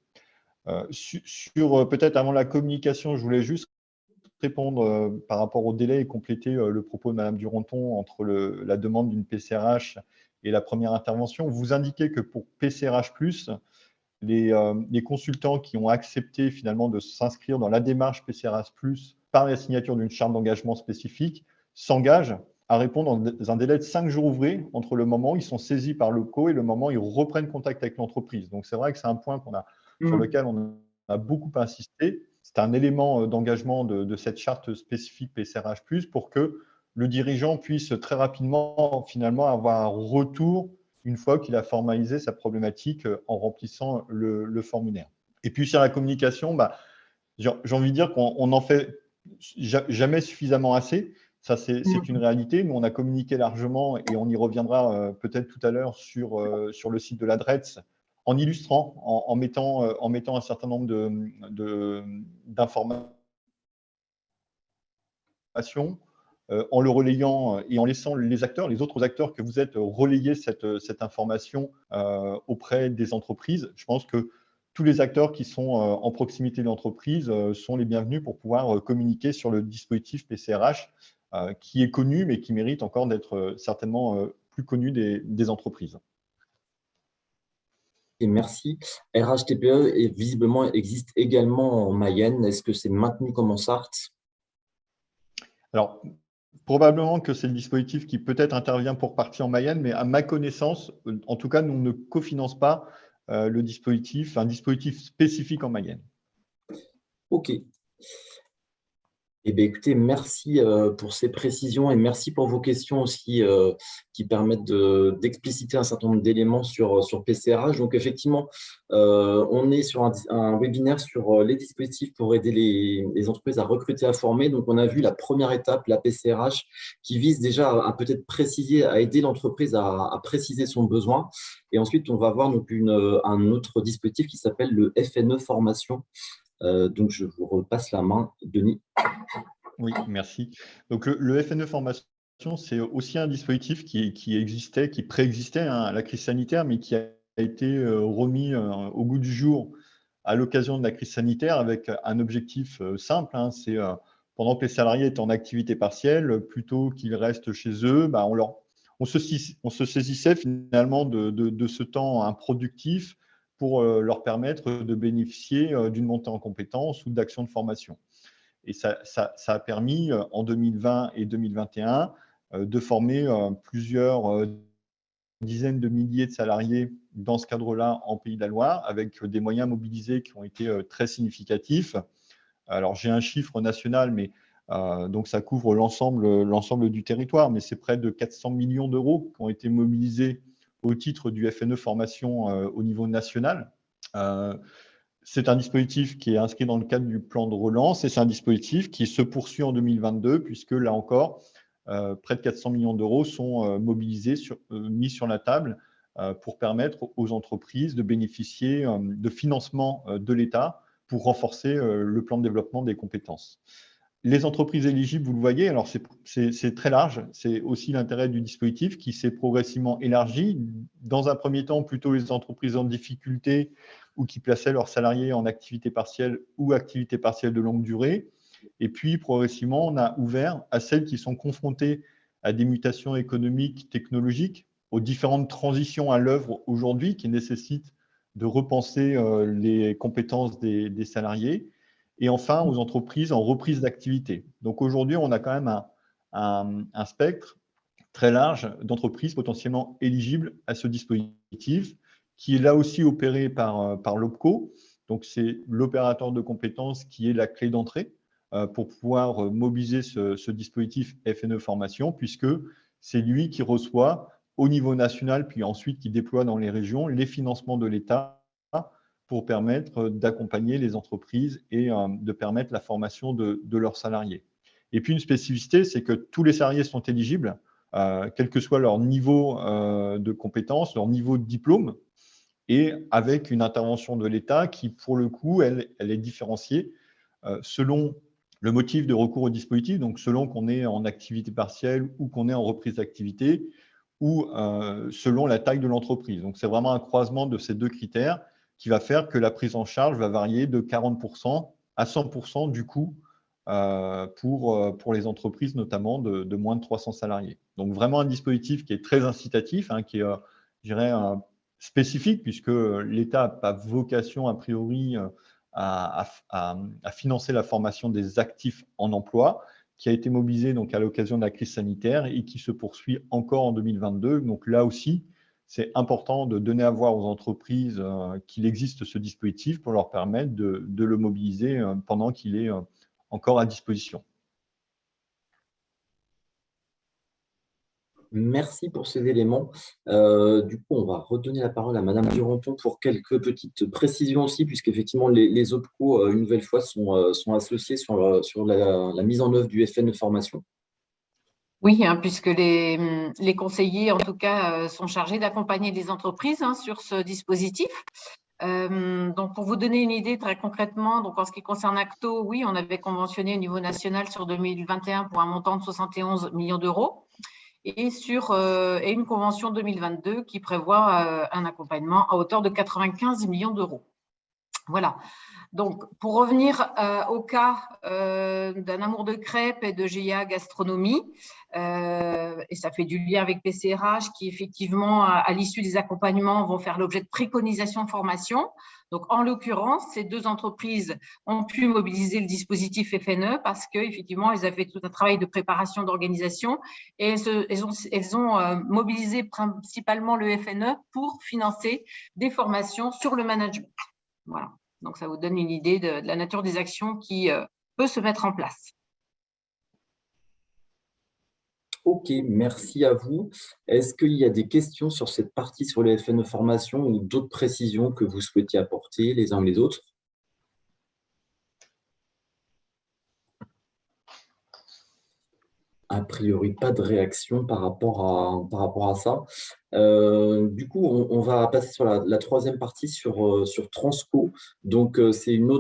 Sur peut-être avant la communication, je voulais juste répondre par rapport au délai et compléter le propos de Madame Duranton entre la demande d'une PCRH et la première intervention. Vous indiquez que pour PCRH+, les consultants qui ont accepté finalement de s'inscrire dans la démarche PCRH+, par la signature d'une charte d'engagement spécifique, s'engagent à répondre dans un délai de 5 jours ouvrés entre le moment où ils sont saisis par le co et le moment où ils reprennent contact avec l'entreprise. Donc, c'est vrai que c'est un point sur lequel on a beaucoup insisté. C'est un élément d'engagement de cette charte spécifique PCRH+, pour que le dirigeant puisse très rapidement finalement avoir un retour une fois qu'il a formalisé sa problématique en remplissant le formulaire. Et puis sur la communication, j'ai envie de dire qu'on n'en fait jamais suffisamment assez. Ça, c'est une réalité, mais on a communiqué largement et on y reviendra peut-être tout à l'heure sur le site de la DRETS en illustrant, en mettant un certain nombre d'informations, en le relayant et en laissant les autres acteurs que vous êtes, relayer cette information auprès des entreprises. Je pense que tous les acteurs qui sont en proximité de l'entreprise sont les bienvenus pour pouvoir communiquer sur le dispositif PCRH qui est connu, mais qui mérite encore d'être certainement plus connu des entreprises. Et merci. RHTPE visiblement existe également en Mayenne. Est-ce que c'est maintenu comme en Sarthe? Alors, probablement que c'est le dispositif qui peut-être intervient pour partie en Mayenne, mais à ma connaissance, en tout cas, nous ne cofinancons pas un dispositif spécifique en Mayenne. Ok. Eh bien, écoutez, merci pour ces précisions et merci pour vos questions aussi qui permettent d'expliciter un certain nombre d'éléments sur PCRH. Donc, effectivement, on est sur un webinaire sur les dispositifs pour aider les entreprises à recruter, à former. Donc, on a vu la première étape, la PCRH, qui vise déjà à peut-être préciser, à aider l'entreprise à préciser son besoin. Et ensuite, on va voir donc un autre dispositif qui s'appelle le FNE Formation. Donc, je vous repasse la main, Denis. Oui, merci. Donc, le FNE Formation, c'est aussi un dispositif qui existait, qui préexistait à la crise sanitaire, mais qui a été remis au goût du jour à l'occasion de la crise sanitaire avec un objectif simple. C'est pendant que les salariés étaient en activité partielle, plutôt qu'ils restent chez eux, on se saisissait finalement de ce temps improductif pour leur permettre de bénéficier d'une montée en compétences ou d'actions de formation. Et ça a permis en 2020 et 2021 de former plusieurs dizaines de milliers de salariés dans ce cadre-là en Pays de la Loire, avec des moyens mobilisés qui ont été très significatifs. Alors, j'ai un chiffre national, mais donc ça couvre l'ensemble du territoire, mais c'est près de 400 millions d'euros qui ont été mobilisés au titre du FNE Formation au niveau national. C'est un dispositif qui est inscrit dans le cadre du plan de relance et c'est un dispositif qui se poursuit en 2022, puisque là encore, près de 400 millions d'euros sont mobilisés, mis sur la table pour permettre aux entreprises de bénéficier de financement de l'État pour renforcer le plan de développement des compétences. Les entreprises éligibles, vous le voyez, alors c'est très large, c'est aussi l'intérêt du dispositif qui s'est progressivement élargi. Dans un premier temps, plutôt les entreprises en difficulté ou qui plaçaient leurs salariés en activité partielle ou activité partielle de longue durée. Et puis, progressivement, on a ouvert à celles qui sont confrontées à des mutations économiques, technologiques, aux différentes transitions à l'œuvre aujourd'hui qui nécessitent de repenser les compétences des salariés. Et enfin, aux entreprises en reprise d'activité. Donc aujourd'hui, on a quand même un spectre très large d'entreprises potentiellement éligibles à ce dispositif, qui est là aussi opéré par l'OPCO. Donc c'est l'opérateur de compétences qui est la clé d'entrée pour pouvoir mobiliser ce dispositif FNE Formation, puisque c'est lui qui reçoit au niveau national, puis ensuite qui déploie dans les régions les financements de l'État pour permettre d'accompagner les entreprises et de permettre la formation de leurs salariés. Et puis une spécificité, c'est que tous les salariés sont éligibles, quel que soit leur niveau de compétence, leur niveau de diplôme, et avec une intervention de l'État qui, pour le coup, elle est différenciée selon le motif de recours au dispositif, donc selon qu'on est en activité partielle ou qu'on est en reprise d'activité, ou selon la taille de l'entreprise. Donc c'est vraiment un croisement de ces deux critères qui va faire que la prise en charge va varier de 40% à 100% du coût pour les entreprises, notamment de moins de 300 salariés. Donc vraiment un dispositif qui est très incitatif, hein, qui est, je dirais, spécifique, puisque l'État n'a pas vocation, a priori, à financer la formation des actifs en emploi, qui a été mobilisé donc, à l'occasion de la crise sanitaire et qui se poursuit encore en 2022. Donc là aussi, c'est important de donner à voir aux entreprises qu'il existe ce dispositif pour leur permettre de le mobiliser pendant qu'il est encore à disposition. Merci pour ces éléments. Du coup, on va redonner la parole à Madame Duranton pour quelques petites précisions aussi, puisqu'effectivement, les OPCO, une nouvelle fois, sont associés sur la mise en œuvre du FNE Formation. Oui, hein, puisque les conseillers, en tout cas, sont chargés d'accompagner les entreprises sur ce dispositif. Donc, pour vous donner une idée très concrètement, donc en ce qui concerne Acto, oui, on avait conventionné au niveau national sur 2021 pour un montant de 71 millions d'euros et une convention 2022 qui prévoit un accompagnement à hauteur de 95 millions d'euros. Voilà. Donc, pour revenir au cas d'un Amour de crêpes et de GIA Gastronomie, et ça fait du lien avec PCRH qui, effectivement, à l'issue des accompagnements, vont faire l'objet de préconisations de formation. Donc, en l'occurrence, ces deux entreprises ont pu mobiliser le dispositif FNE parce qu'effectivement, elles avaient tout un travail de préparation, d'organisation et elles ont mobilisé principalement le FNE pour financer des formations sur le management. Voilà. Donc, ça vous donne une idée de la nature des actions qui peut se mettre en place. Ok, merci à vous. Est-ce qu'il y a des questions sur cette partie sur les FNE Formation ou d'autres précisions que vous souhaitiez apporter les uns ou les autres? A priori, pas de réaction par rapport à ça. Du coup, on va passer sur la troisième partie sur Transco. Donc, c'est un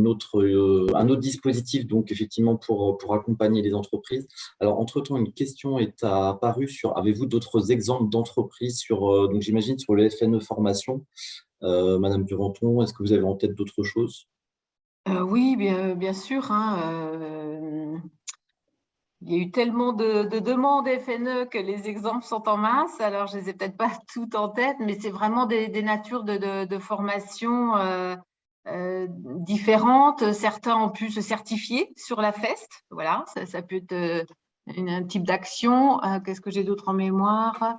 autre dispositif, donc effectivement, pour accompagner les entreprises. Alors, entre-temps, une question est apparue sur, avez-vous d'autres exemples d'entreprises donc j'imagine sur le FNE Formation, Madame Duranton, est-ce que vous avez en tête d'autres choses? Oui, bien sûr. Hein, il y a eu tellement de demandes FNE que les exemples sont en masse. Alors, je ne les ai peut-être pas toutes en tête, mais c'est vraiment des natures de formation différentes. Certains ont pu se certifier sur la FEST. Voilà, ça peut être un type d'action. Qu'est-ce que j'ai d'autre en mémoire?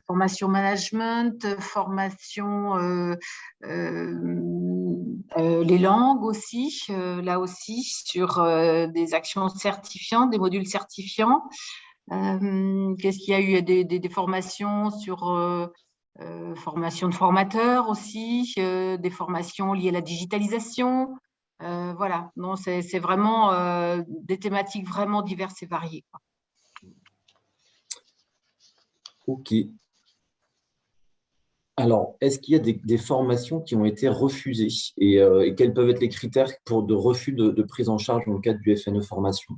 Formation management, formation les langues aussi, là aussi, sur des actions certifiantes, des modules certifiants. Qu'est-ce qu'il y a eu? Des formations sur formation de formateurs aussi, des formations liées à la digitalisation. Voilà, non, c'est vraiment des thématiques vraiment diverses et variées, quoi. Ok. Alors, est-ce qu'il y a des formations qui ont été refusées et quels peuvent être les critères de refus de prise en charge dans le cadre du FNE formation?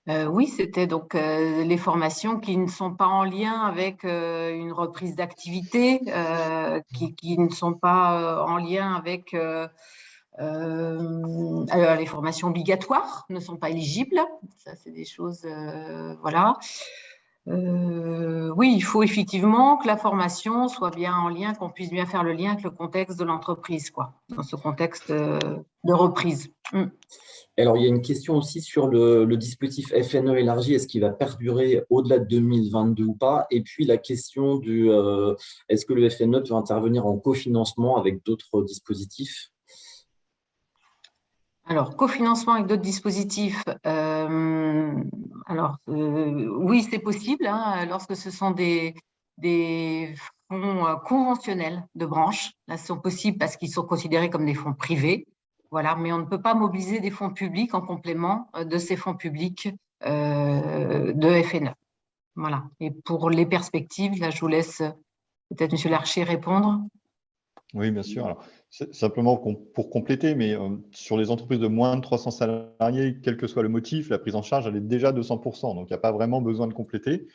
Oui, c'était donc les formations qui ne sont pas en lien avec une reprise d'activité, qui ne sont pas en lien avec les formations obligatoires, ne sont pas éligibles. Ça, c'est des choses, voilà. Oui, il faut effectivement que la formation soit bien en lien, qu'on puisse bien faire le lien avec le contexte de l'entreprise, quoi, dans ce contexte de reprise. Alors, il y a une question aussi sur le dispositif FNE élargi. Est-ce qu'il va perdurer au-delà de 2022 ou pas? Et puis, la question est-ce que le FNE peut intervenir en cofinancement avec d'autres dispositifs? Alors, cofinancement avec d'autres dispositifs, oui, c'est possible, hein, lorsque ce sont des fonds conventionnels de branche. Là, ce sont possibles parce qu'ils sont considérés comme des fonds privés. Voilà, mais on ne peut pas mobiliser des fonds publics en complément de ces fonds publics de FNE. Voilà. Et pour les perspectives, là, je vous laisse peut-être M. Larcher répondre. Oui, bien sûr. Alors, simplement pour compléter, mais sur les entreprises de moins de 300 salariés, quel que soit le motif, la prise en charge, elle est déjà de 100%. Donc, il n'y a pas vraiment besoin de compléter,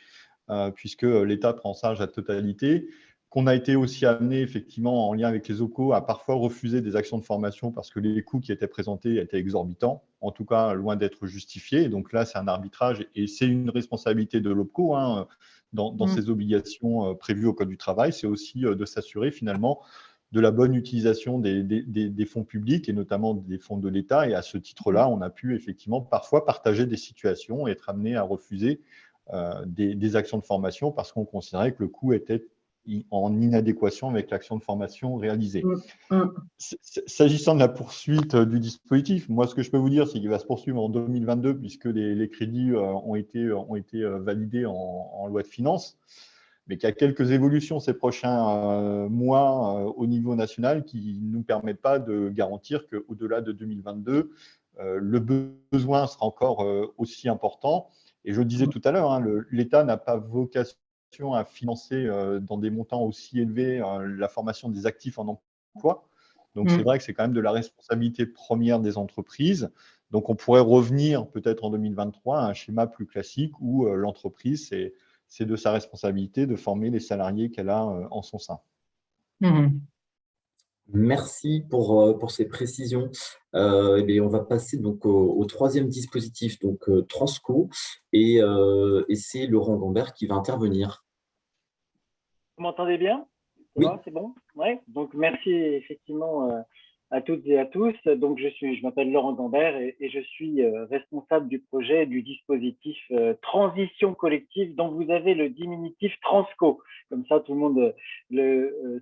puisque l'État prend en charge la totalité. Qu'on a été aussi amené, effectivement, en lien avec les OCO, à parfois refuser des actions de formation parce que les coûts qui étaient présentés étaient exorbitants, en tout cas loin d'être justifiés. Donc là, c'est un arbitrage et c'est une responsabilité de l'OPCO, hein, dans ses obligations prévues au Code du travail. C'est aussi de s'assurer finalement de la bonne utilisation des fonds publics et notamment des fonds de l'État. Et à ce titre-là, on a pu effectivement parfois partager des situations et être amené à refuser des actions de formation parce qu'on considérait que le coût était en inadéquation avec l'action de formation réalisée. S'agissant de la poursuite du dispositif, moi, ce que je peux vous dire, c'est qu'il va se poursuivre en 2022 puisque les crédits ont été validés en loi de finances, mais qu'il y a quelques évolutions ces prochains mois au niveau national qui ne nous permettent pas de garantir qu'au-delà de 2022, le besoin sera encore aussi important. Et je le disais tout à l'heure, hein, l'État n'a pas vocation à financer dans des montants aussi élevés la formation des actifs en emploi. Donc, c'est vrai que c'est quand même de la responsabilité première des entreprises. Donc, on pourrait revenir peut-être en 2023 à un schéma plus classique où l'entreprise, c'est de sa responsabilité de former les salariés qu'elle a en son sein. Merci pour ces précisions. On va passer donc au troisième dispositif, donc Transco, et c'est Laurent Gambert qui va intervenir. Vous m'entendez bien? Oui. C'est bon? Ouais. Donc, merci effectivement à toutes et à tous. Donc, je m'appelle Laurent Gambert et je suis responsable du projet du dispositif Transition collective dont vous avez le diminutif Transco. Comme ça, tout le monde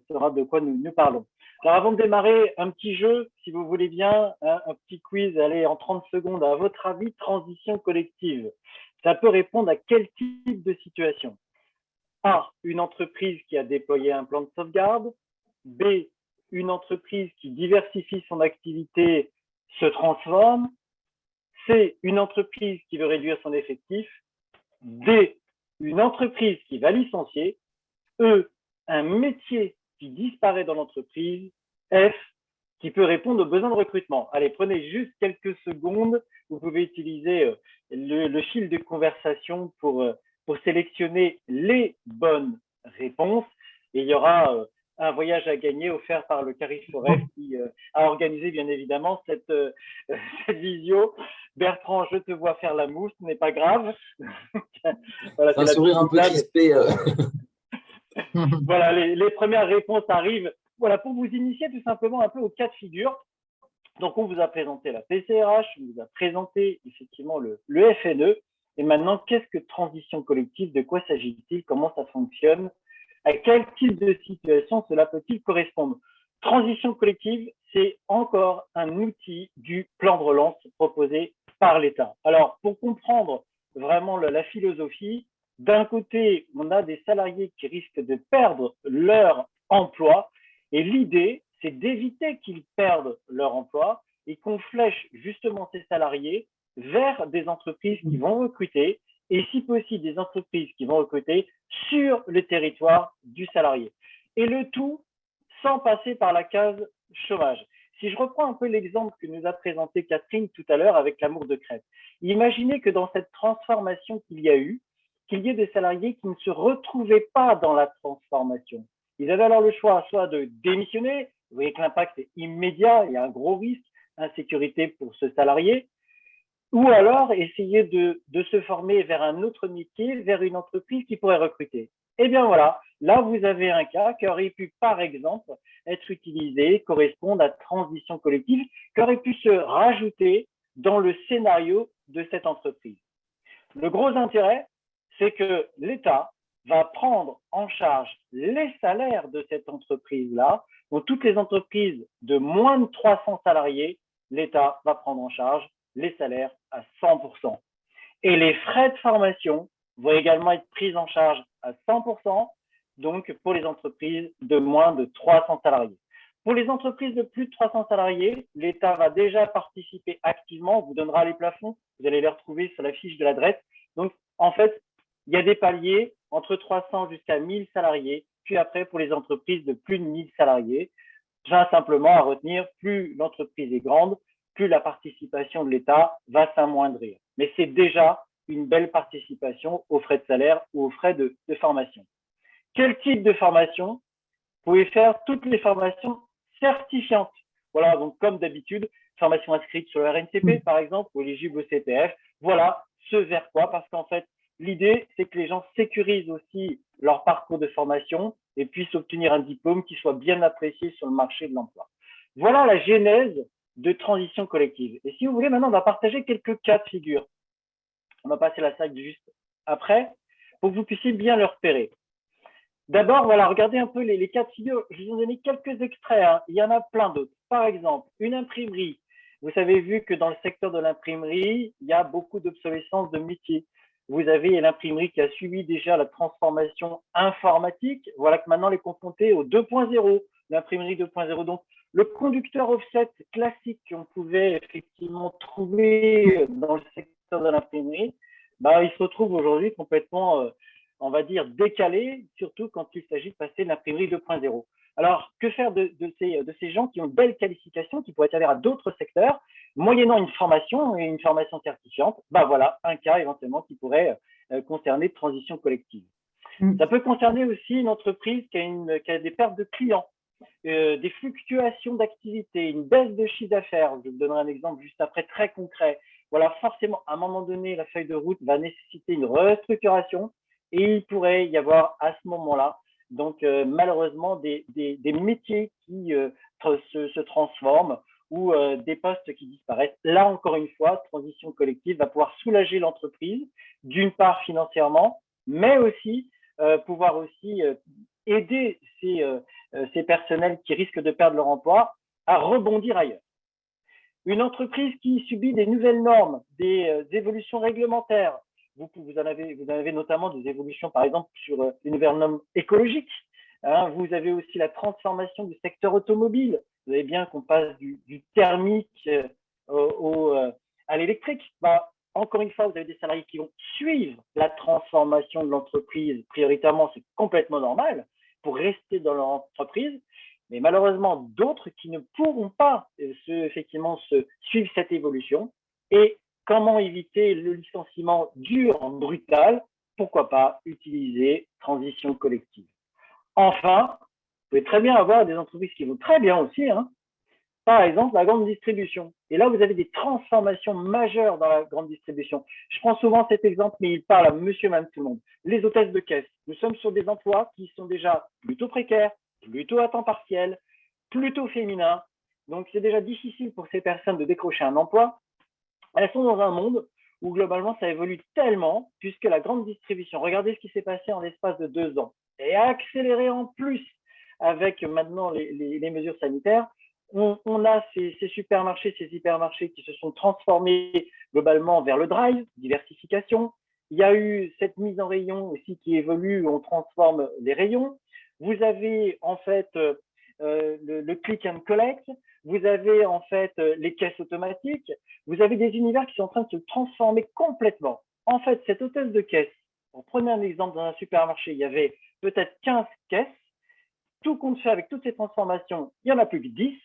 saura de quoi nous parlons. Alors, avant de démarrer, un petit jeu, si vous voulez bien, un petit quiz, allez, en 30 secondes. À votre avis, transition collective, ça peut répondre à quel type de situation? A, une entreprise qui a déployé un plan de sauvegarde. B, une entreprise qui diversifie son activité, se transforme. C, une entreprise qui veut réduire son effectif. D, une entreprise qui va licencier. E, un métier qui disparaît dans l'entreprise. F, qui peut répondre aux besoins de recrutement. Allez, prenez juste quelques secondes. Vous pouvez utiliser le fil de conversation pour sélectionner les bonnes réponses. Et il y aura un voyage à gagner offert par le Carrefour qui a organisé bien évidemment cette visio. Bertrand, je te vois faire la moue, ce n'est pas grave. Voilà, c'est un sourire un peu crispé. Voilà, les premières réponses arrivent. Voilà, pour vous initier tout simplement un peu au cas de figure. Donc, on vous a présenté la PCRH, on vous a présenté effectivement le FNE. Et maintenant, qu'est-ce que transition collective? De quoi s'agit-il? Comment ça fonctionne? À quel type de situation cela peut-il correspondre? Transition collective, c'est encore un outil du plan de relance proposé par l'État. Alors, pour comprendre vraiment la philosophie, d'un côté, on a des salariés qui risquent de perdre leur emploi et l'idée, c'est d'éviter qu'ils perdent leur emploi et qu'on flèche justement ces salariés vers des entreprises qui vont recruter et si possible des entreprises qui vont recruter sur le territoire du salarié. Et le tout sans passer par la case chômage. Si je reprends un peu l'exemple que nous a présenté Catherine tout à l'heure avec l'amour de crêpes, imaginez que dans cette transformation qu'il y a eu, qu'il y ait des salariés qui ne se retrouvaient pas dans la transformation. Ils avaient alors le choix soit de démissionner, vous voyez que l'impact est immédiat, il y a un gros risque, insécurité pour ce salarié, ou alors essayer de se former vers un autre métier, vers une entreprise qui pourrait recruter. Eh bien voilà, là vous avez un cas qui aurait pu par exemple être utilisé, correspondre à transition collective, qui aurait pu se rajouter dans le scénario de cette entreprise. Le gros intérêt, c'est que l'État va prendre en charge les salaires de cette entreprise-là. Donc, toutes les entreprises de moins de 300 salariés, l'État va prendre en charge les salaires à 100%. Et les frais de formation vont également être pris en charge à 100%, donc pour les entreprises de moins de 300 salariés. Pour les entreprises de plus de 300 salariés, l'État va déjà participer activement, on vous donnera les plafonds, vous allez les retrouver sur la fiche de l'adresse. Donc, en fait, il y a des paliers entre 300 jusqu'à 1000 salariés, puis après, pour les entreprises de plus de 1000 salariés, j'ai simplement à retenir, plus l'entreprise est grande, plus la participation de l'État va s'amoindrir. Mais c'est déjà une belle participation aux frais de salaire ou aux frais de formation. Quel type de formation? Vous pouvez faire toutes les formations certifiantes. Voilà, donc comme d'habitude, formation inscrite sur le RNCP, par exemple, ou éligible au CPF. Voilà ce vers quoi, parce qu'en fait, l'idée, c'est que les gens sécurisent aussi leur parcours de formation et puissent obtenir un diplôme qui soit bien apprécié sur le marché de l'emploi. Voilà la genèse de transition collective. Et si vous voulez, maintenant, on va partager quelques cas de figure. On va passer la slide juste après pour que vous puissiez bien le repérer. D'abord, voilà, regardez un peu les cas de figure. Je vous en ai donné quelques extraits, hein. Il y en a plein d'autres. Par exemple, une imprimerie. Vous avez vu que dans le secteur de l'imprimerie, il y a beaucoup d'obsolescence de métiers. Vous avez l'imprimerie qui a suivi déjà la transformation informatique. Voilà que maintenant, elle est confrontée au 2.0, l'imprimerie 2.0. Donc, le conducteur offset classique qu'on pouvait effectivement trouver dans le secteur de l'imprimerie, bah, il se retrouve aujourd'hui complètement on va dire, décalé, surtout quand il s'agit de passer de l'imprimerie 2.0. Alors, que faire de ces gens qui ont une belle qualification, qui pourraient aller à d'autres secteurs, moyennant une formation et une formation certifiante? Ben voilà, un cas éventuellement qui pourrait concerner transition collective. Ça peut concerner aussi une entreprise qui a des pertes de clients, des fluctuations d'activité, une baisse de chiffre d'affaires. Je vous donnerai un exemple juste après, très concret. Voilà, forcément, à un moment donné, la feuille de route va nécessiter une restructuration. Et il pourrait y avoir à ce moment-là, donc malheureusement, des métiers qui se transforment ou des postes qui disparaissent. Là, encore une fois, transition collective va pouvoir soulager l'entreprise, d'une part financièrement, mais aussi pouvoir aussi aider ces personnels qui risquent de perdre leur emploi à rebondir ailleurs. Une entreprise qui subit des nouvelles normes, des évolutions réglementaires, vous en avez notamment des évolutions, par exemple, sur les nouvelles normes écologiques. Hein, vous avez aussi la transformation du secteur automobile. Vous savez bien qu'on passe du thermique à l'électrique. Bah, encore une fois, vous avez des salariés qui vont suivre la transformation de l'entreprise. Prioritairement, c'est complètement normal pour rester dans leur entreprise. Mais malheureusement, d'autres qui ne pourront pas effectivement suivre cette évolution. Et comment éviter le licenciement dur, brutal? Pourquoi pas utiliser transition collective? Enfin, vous pouvez très bien avoir des entreprises qui vont très bien aussi, hein. Par exemple, la grande distribution. Et là, vous avez des transformations majeures dans la grande distribution. Je prends souvent cet exemple, mais il parle à monsieur, madame, tout le monde. Les hôtesses de caisse. Nous sommes sur des emplois qui sont déjà plutôt précaires, plutôt à temps partiel, plutôt féminins. Donc, c'est déjà difficile pour ces personnes de décrocher un emploi. Elles sont dans un monde où globalement ça évolue tellement, puisque la grande distribution, regardez ce qui s'est passé en l'espace de 2 ans, et accéléré en plus avec maintenant les mesures sanitaires. On a ces supermarchés, ces hypermarchés qui se sont transformés globalement vers le drive, diversification. Il y a eu cette mise en rayon aussi qui évolue, on transforme les rayons. Vous avez en fait le click and collect, vous avez en fait les caisses automatiques, vous avez des univers qui sont en train de se transformer complètement. En fait, cette hôtesse de caisse, on prenait un exemple dans un supermarché, il y avait peut-être 15 caisses, tout compte fait avec toutes ces transformations, il n'y en a plus que 10.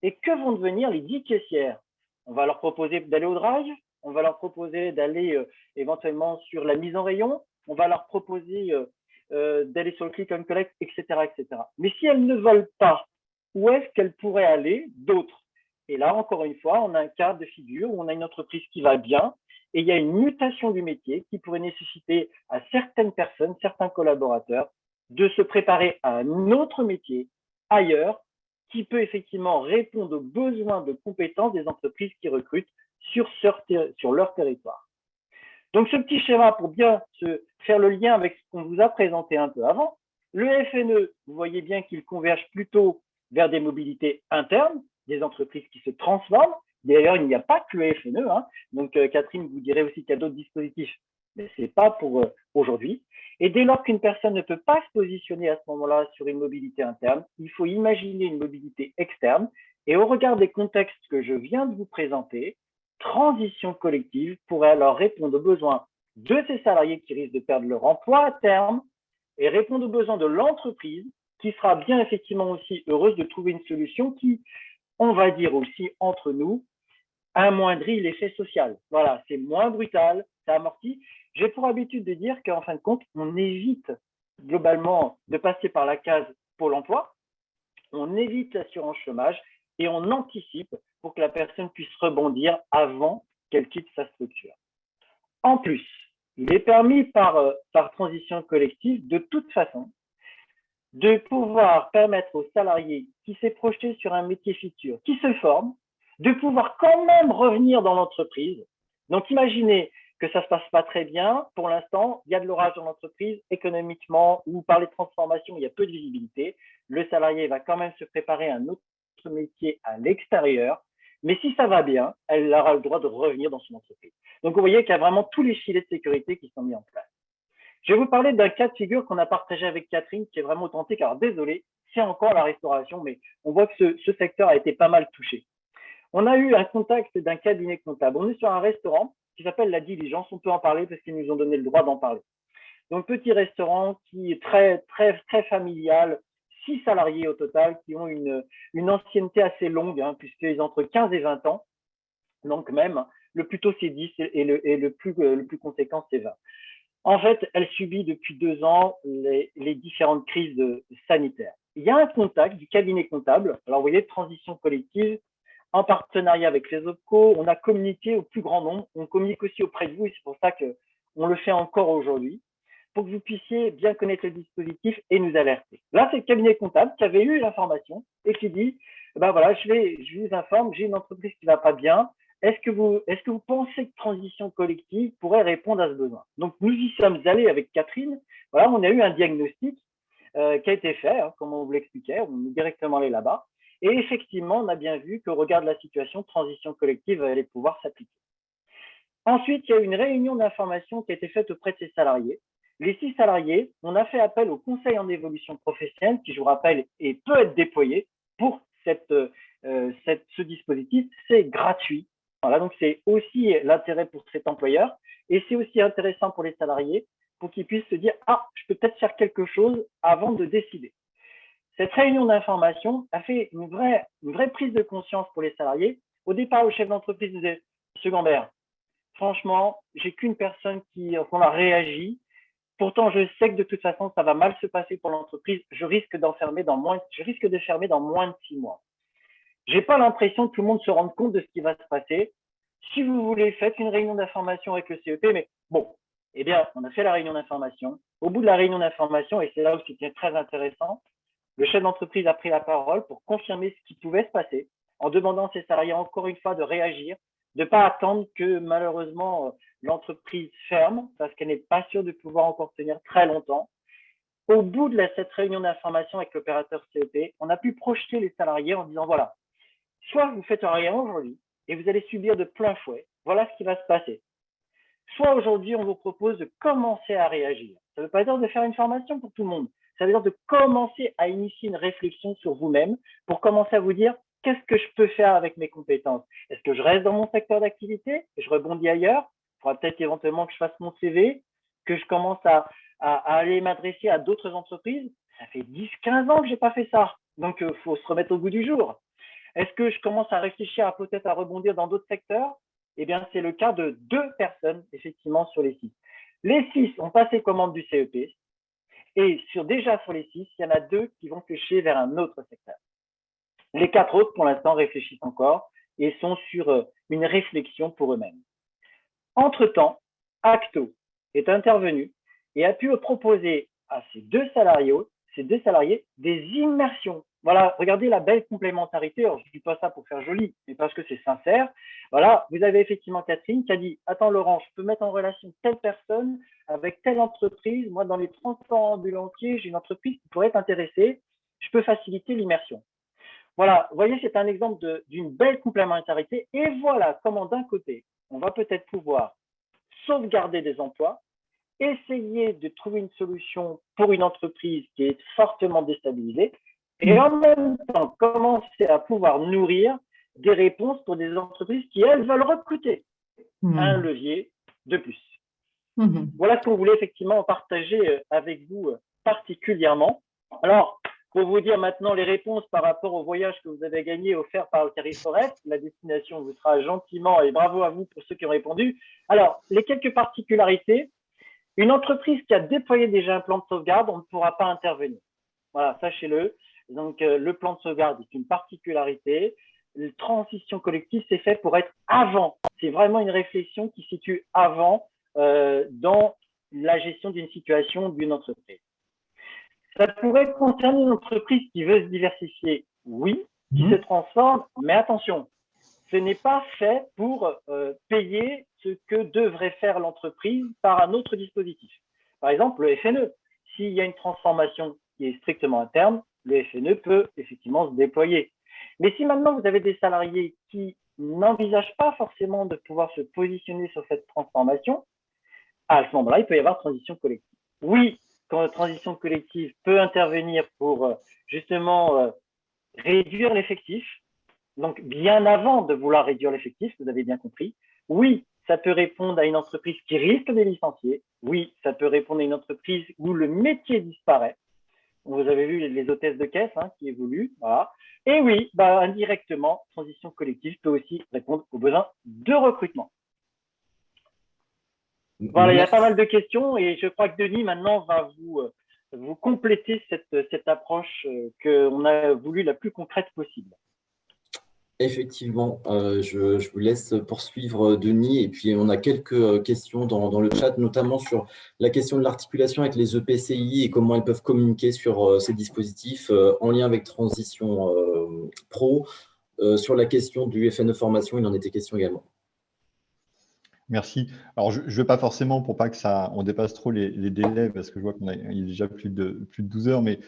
Et que vont devenir les 10 caissières? On va leur proposer d'aller au drive, on va leur proposer d'aller éventuellement sur la mise en rayon, on va leur proposer d'aller sur le click and collect, etc., etc. Mais si elles ne veulent pas, où est-ce qu'elles pourraient aller d'autres? Et là, encore une fois, on a un cas de figure où on a une entreprise qui va bien et il y a une mutation du métier qui pourrait nécessiter à certaines personnes, certains collaborateurs, de se préparer à un autre métier ailleurs qui peut effectivement répondre aux besoins de compétences des entreprises qui recrutent sur leur territoire. Donc, ce petit schéma pour bien faire le lien avec ce qu'on vous a présenté un peu avant, le FNE, vous voyez bien qu'il converge plutôt vers des mobilités internes, des entreprises qui se transforment. D'ailleurs, il n'y a pas que le FNE. Donc, Catherine vous dirait aussi qu'il y a d'autres dispositifs, mais ce n'est pas pour aujourd'hui. Et dès lors qu'une personne ne peut pas se positionner à ce moment-là sur une mobilité interne, il faut imaginer une mobilité externe. Et au regard des contextes que je viens de vous présenter, transition collective pourrait alors répondre aux besoins de ces salariés qui risquent de perdre leur emploi à terme et répondre aux besoins de l'entreprise qui sera bien effectivement aussi heureuse de trouver une solution qui, on va dire aussi entre nous, amoindrit l'effet social. Voilà, c'est moins brutal, ça amortit. J'ai pour habitude de dire qu'en fin de compte, on évite globalement de passer par la case Pôle emploi, on évite l'assurance chômage et on anticipe pour que la personne puisse rebondir avant qu'elle quitte sa structure. En plus, il est permis par transition collective de toute façon de pouvoir permettre aux salariés qui s'est projeté sur un métier futur, qui se forment, de pouvoir quand même revenir dans l'entreprise. Donc, imaginez que ça ne se passe pas très bien. Pour l'instant, il y a de l'orage dans l'entreprise, économiquement ou par les transformations, il y a peu de visibilité. Le salarié va quand même se préparer à un autre métier à l'extérieur. Mais si ça va bien, elle aura le droit de revenir dans son entreprise. Donc, vous voyez qu'il y a vraiment tous les filets de sécurité qui sont mis en place. Je vais vous parler d'un cas de figure qu'on a partagé avec Catherine qui est vraiment authentique. Alors, désolé, c'est encore la restauration, mais on voit que ce secteur a été pas mal touché. On a eu un contact d'un cabinet comptable. On est sur un restaurant qui s'appelle La Diligence. On peut en parler parce qu'ils nous ont donné le droit d'en parler. Donc, petit restaurant qui est très, très, très familial, 6 salariés au total qui ont une ancienneté assez longue, puisqu'ils ont entre 15 et 20 ans. Donc, même, le plus tôt, c'est 10 et le plus conséquent, c'est 20. En fait, elle subit depuis 2 ans les différentes crises sanitaires. Il y a un contact du cabinet comptable. Alors, vous voyez, transition collective, en partenariat avec les OPCO, on a communiqué au plus grand nombre. On communique aussi auprès de vous et c'est pour ça qu'on le fait encore aujourd'hui, pour que vous puissiez bien connaître le dispositif et nous alerter. Là, c'est le cabinet comptable qui avait eu l'information et qui dit, ben voilà, je vous informe, j'ai une entreprise qui ne va pas bien. Est-ce que vous pensez que transition collective pourrait répondre à ce besoin? Donc, nous y sommes allés avec Catherine. Voilà, on a eu un diagnostic qui a été fait, comme on vous l'expliquait. On est directement allé là-bas. Et effectivement, on a bien vu qu'au regard de la situation, transition collective allait pouvoir s'appliquer. Ensuite, il y a eu une réunion d'information qui a été faite auprès de ces salariés. Les 6 salariés, on a fait appel au conseil en évolution professionnelle, qui, je vous rappelle, peut être déployé pour ce dispositif. C'est gratuit. Voilà, donc c'est aussi l'intérêt pour cet employeur et c'est aussi intéressant pour les salariés pour qu'ils puissent se dire « Ah, je peux peut-être faire quelque chose avant de décider ». Cette réunion d'information a fait une vraie prise de conscience pour les salariés. Au départ, le chef d'entreprise disait « Monsieur Gambert, franchement, j'ai qu'une personne qui a réagi. Pourtant, je sais que de toute façon, ça va mal se passer pour l'entreprise. Je risque de fermer dans moins de 6 mois. Je n'ai pas l'impression que tout le monde se rende compte de ce qui va se passer. Si vous voulez, faites une réunion d'information avec le CEP, mais bon, eh bien, on a fait la réunion d'information. Au bout de la réunion d'information, et c'est là où c'était très intéressant, le chef d'entreprise a pris la parole pour confirmer ce qui pouvait se passer. en demandant à ses salariés encore une fois de réagir, de ne pas attendre que malheureusement l'entreprise ferme parce qu'elle n'est pas sûre de pouvoir encore tenir très longtemps. Au bout de cette réunion d'information avec l'opérateur CEP, on a pu projeter les salariés en disant voilà, soit vous faites rien aujourd'hui et vous allez subir de plein fouet, voilà ce qui va se passer. Soit aujourd'hui, on vous propose de commencer à réagir. Ça ne veut pas dire de faire une formation pour tout le monde. Ça veut dire de commencer à initier une réflexion sur vous-même pour commencer à vous dire qu'est-ce que je peux faire avec mes compétences? Est-ce que je reste dans mon secteur d'activité et je rebondis ailleurs? Il faudra peut-être éventuellement que je fasse mon CV, que je commence à aller m'adresser à d'autres entreprises. Ça fait 10-15 ans que je n'ai pas fait ça. Donc, il faut se remettre au goût du jour. Est-ce que je commence à réfléchir à peut-être à rebondir dans d'autres secteurs? Eh bien, c'est le cas de 2 personnes, effectivement, sur les 6. Les 6 ont passé commande du CEP. Et déjà sur les 6, il y en a 2 qui vont flécher vers un autre secteur. Les 4 autres, pour l'instant, réfléchissent encore et sont sur une réflexion pour eux-mêmes. Entre-temps, Acto est intervenu et a pu proposer à ces deux salariés des immersions. Voilà, regardez la belle complémentarité. Alors, je ne dis pas ça pour faire joli, mais parce que c'est sincère. Voilà, vous avez effectivement Catherine qui a dit « Attends Laurent, je peux mettre en relation telle personne avec telle entreprise. Moi, dans les transports ambulanciers, j'ai une entreprise qui pourrait être intéressée. Je peux faciliter l'immersion. » Voilà, vous voyez, c'est un exemple d'une belle complémentarité. Et voilà comment d'un côté, on va peut-être pouvoir sauvegarder des emplois, essayer de trouver une solution pour une entreprise qui est fortement déstabilisée et en même temps commencer à pouvoir nourrir des réponses pour des entreprises qui, elles, veulent recruter. Un levier de plus. Voilà ce qu'on voulait effectivement partager avec vous particulièrement. Alors, pour vous dire maintenant les réponses par rapport au voyage que vous avez gagné offert par le Carreforet, la destination vous sera gentiment, et bravo à vous pour ceux qui ont répondu. Alors, les quelques particularités. Une entreprise qui a déployé déjà un plan de sauvegarde, on ne pourra pas intervenir. Voilà, sachez-le. Donc, le plan de sauvegarde est une particularité. La transition collective, c'est fait pour être avant. C'est vraiment une réflexion qui se situe avant dans la gestion d'une situation d'une entreprise. Ça pourrait concerner une entreprise qui veut se diversifier, oui, qui se transforme, mais attention, ce n'est pas fait pour payer ce que devrait faire l'entreprise par un autre dispositif. Par exemple, le FNE. S'il y a une transformation qui est strictement interne, le FNE peut effectivement se déployer. Mais si maintenant vous avez des salariés qui n'envisagent pas forcément de pouvoir se positionner sur cette transformation, à ce moment-là, il peut y avoir transition collective. Oui, quand la transition collective peut intervenir pour justement réduire l'effectif, donc bien avant de vouloir réduire l'effectif, vous avez bien compris. Oui, ça peut répondre à une entreprise qui risque de licencier. Oui, ça peut répondre à une entreprise où le métier disparaît. Vous avez vu les hôtesses de caisse qui évoluent. Voilà. Et oui, indirectement, transition collective peut aussi répondre aux besoins de recrutement. Voilà, il y a pas mal de questions et je crois que Denis maintenant va vous compléter cette approche qu'on a voulu la plus concrète possible. Effectivement, je vous laisse poursuivre, Denis. Et puis, on a quelques questions dans le chat, notamment sur la question de l'articulation avec les EPCI et comment elles peuvent communiquer sur ces dispositifs en lien avec Transition Pro. Sur la question du FNE Formation, il en était question également. Merci. Alors, je ne vais pas forcément, pour pas que on dépasse trop les délais, parce que je vois qu'il est déjà plus de 12 heures, mais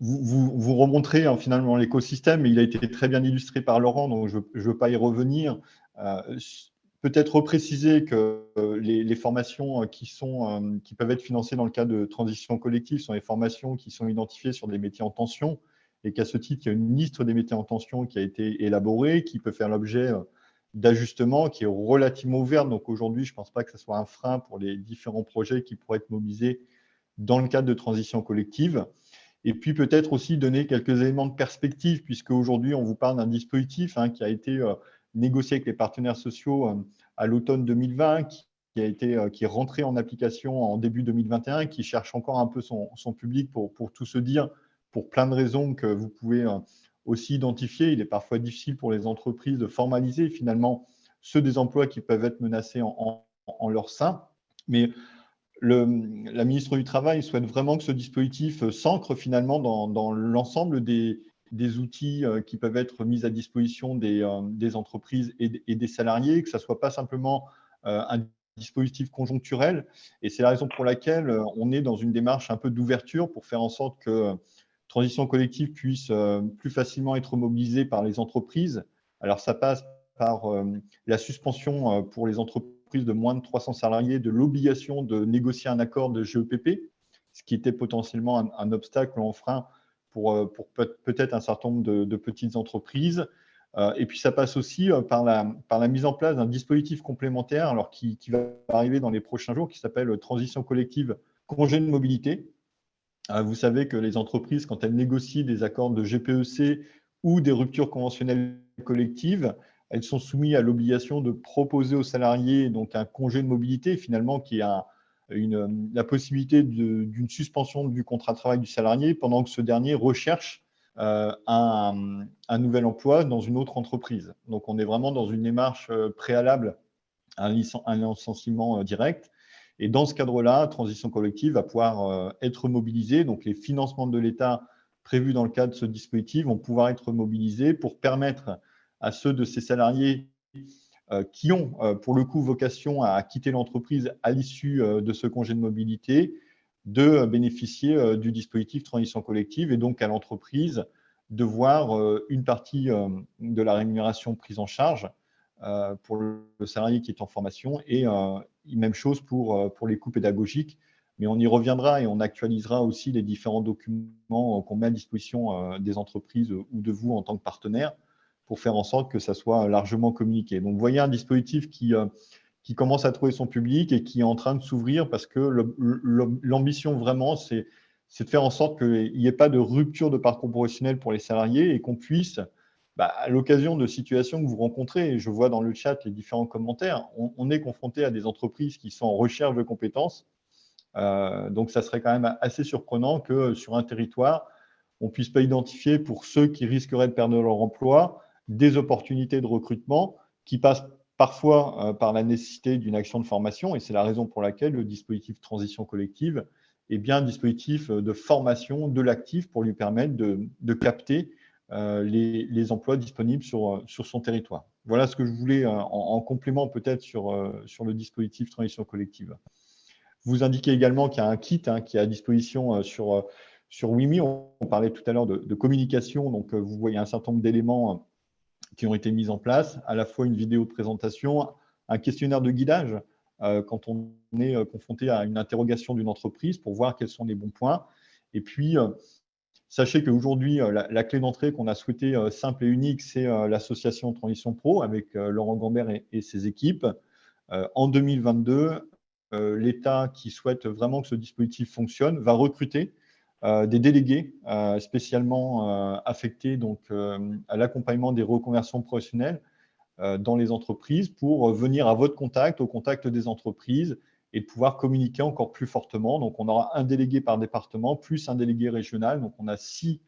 vous remontrez finalement l'écosystème, et il a été très bien illustré par Laurent, donc je ne veux pas y revenir. Peut-être repréciser que les formations qui peuvent être financées dans le cadre de transition collective sont les formations qui sont identifiées sur des métiers en tension, et qu'à ce titre, il y a une liste des métiers en tension qui a été élaborée, qui peut faire l'objet d'ajustement, qui est relativement ouverte. Donc aujourd'hui, je ne pense pas que ce soit un frein pour les différents projets qui pourraient être mobilisés dans le cadre de transition collective. Et puis peut-être aussi donner quelques éléments de perspective, puisque aujourd'hui, on vous parle d'un dispositif qui a été négocié avec les partenaires sociaux à l'automne 2020, qui est rentré en application en début 2021, qui cherche encore un peu son public pour tout se dire, pour plein de raisons que vous pouvez aussi identifier. Il est parfois difficile pour les entreprises de formaliser finalement ceux des emplois qui peuvent être menacés en leur sein. Mais la ministre du Travail souhaite vraiment que ce dispositif s'ancre finalement dans l'ensemble des des outils qui peuvent être mis à disposition des entreprises et des salariés, que ça ne soit pas simplement un dispositif conjoncturel. Et c'est la raison pour laquelle on est dans une démarche un peu d'ouverture pour faire en sorte que transition collective puisse plus facilement être mobilisée par les entreprises. Alors, ça passe par la suspension pour les entreprises de moins de 300 salariés de l'obligation de négocier un accord de GEPP, ce qui était potentiellement un obstacle ou un frein pour peut-être un certain nombre de petites entreprises. Et puis, ça passe aussi par la mise en place d'un dispositif complémentaire alors qui va arriver dans les prochains jours, qui s'appelle transition collective congé de mobilité. Vous savez que les entreprises, quand elles négocient des accords de GPEC ou des ruptures conventionnelles collectives, elles sont soumises à l'obligation de proposer aux salariés donc un congé de mobilité, finalement, qui a la possibilité d'une suspension du contrat de travail du salarié pendant que ce dernier recherche un nouvel emploi dans une autre entreprise. Donc, on est vraiment dans une démarche préalable à un licenciement direct. Et dans ce cadre-là, transition collective va pouvoir être mobilisée. Donc, les financements de l'État prévus dans le cadre de ce dispositif vont pouvoir être mobilisés pour permettre à ceux de ces salariés qui ont, pour le coup, vocation à quitter l'entreprise à l'issue de ce congé de mobilité, de bénéficier du dispositif transition collective et donc à l'entreprise de voir une partie de la rémunération prise en charge pour le salarié qui est en formation et même chose pour les coûts pédagogiques. Mais on y reviendra et on actualisera aussi les différents documents qu'on met à disposition des entreprises ou de vous en tant que partenaire pour faire en sorte que ça soit largement communiqué. Donc, vous voyez un dispositif qui commence à trouver son public et qui est en train de s'ouvrir parce que l'ambition vraiment, c'est de faire en sorte qu'il n'y ait pas de rupture de parcours professionnel pour les salariés et qu'on puisse, à l'occasion de situations que vous rencontrez, et je vois dans le chat les différents commentaires, on est confronté à des entreprises qui sont en recherche de compétences. Donc, ça serait quand même assez surprenant que sur un territoire, on ne puisse pas identifier pour ceux qui risqueraient de perdre leur emploi des opportunités de recrutement qui passent parfois par la nécessité d'une action de formation. Et c'est la raison pour laquelle le dispositif transition collective est bien un dispositif de formation de l'actif pour lui permettre de capter les emplois disponibles sur son territoire. Voilà ce que je voulais en complément peut-être sur le dispositif transition collective. Vous indiquez également qu'il y a un kit qui est à disposition sur WIMI. On parlait tout à l'heure de communication, donc vous voyez un certain nombre d'éléments qui ont été mis en place, à la fois une vidéo de présentation, un questionnaire de guidage quand on est confronté à une interrogation d'une entreprise pour voir quels sont les bons points. Et puis, sachez qu'aujourd'hui, la clé d'entrée qu'on a souhaité simple et unique, c'est l'association Transition Pro avec Laurent Gambert et ses équipes. En 2022, l'État qui souhaite vraiment que ce dispositif fonctionne va recruter des délégués spécialement affectés donc, à l'accompagnement des reconversions professionnelles dans les entreprises pour venir à votre contact, au contact des entreprises et de pouvoir communiquer encore plus fortement. Donc, on aura un délégué par département plus un délégué régional. Donc, on a six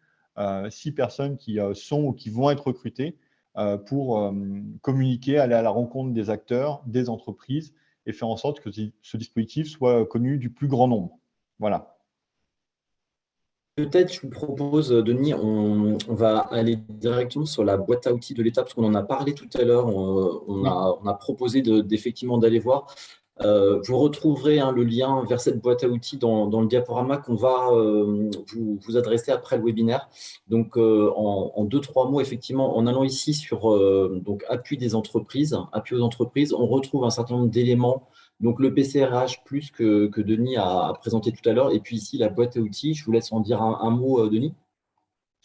personnes qui sont ou qui vont être recrutées pour communiquer, aller à la rencontre des acteurs, des entreprises et faire en sorte que ce dispositif soit connu du plus grand nombre. Voilà. Peut-être, je vous propose, Denis, on va aller directement sur la boîte à outils de l'État, parce qu'on en a parlé tout à l'heure, on a proposé d'effectivement d'aller voir. Vous retrouverez le lien vers cette boîte à outils dans le diaporama qu'on va vous adresser après le webinaire. Donc, en 2-3 mots, effectivement, en allant ici sur donc, appui aux entreprises, on retrouve un certain nombre d'éléments. Donc, le PCRH plus que Denis a présenté tout à l'heure. Et puis ici, la boîte à outils. Je vous laisse en dire un mot, Denis.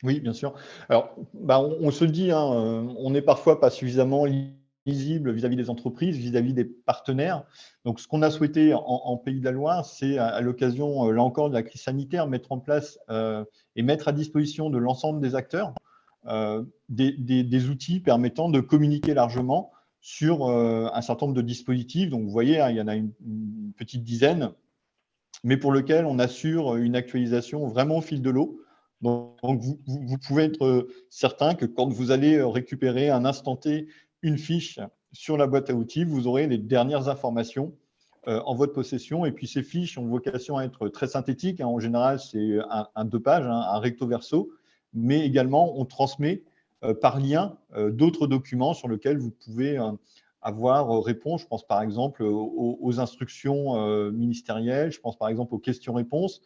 Oui, bien sûr. Alors, on se dit, on n'est parfois pas suffisamment lisible vis-à-vis des entreprises, vis-à-vis des partenaires. Donc, ce qu'on a souhaité en Pays de la Loire, c'est à l'occasion, là encore, de la crise sanitaire, mettre en place et mettre à disposition de l'ensemble des acteurs des outils permettant de communiquer largement sur un certain nombre de dispositifs. Donc, vous voyez, il y en a une petite dizaine, mais pour lequel on assure une actualisation vraiment au fil de l'eau. Donc, vous pouvez être certain que quand vous allez récupérer un instant T une fiche sur la boîte à outils, vous aurez les dernières informations en votre possession. Et puis, ces fiches ont vocation à être très synthétiques. En général, c'est un 2 pages, un recto verso, mais également on transmet par lien d'autres documents sur lesquels vous pouvez avoir réponse. Je pense par exemple aux instructions ministérielles, je pense par exemple aux questions-réponses.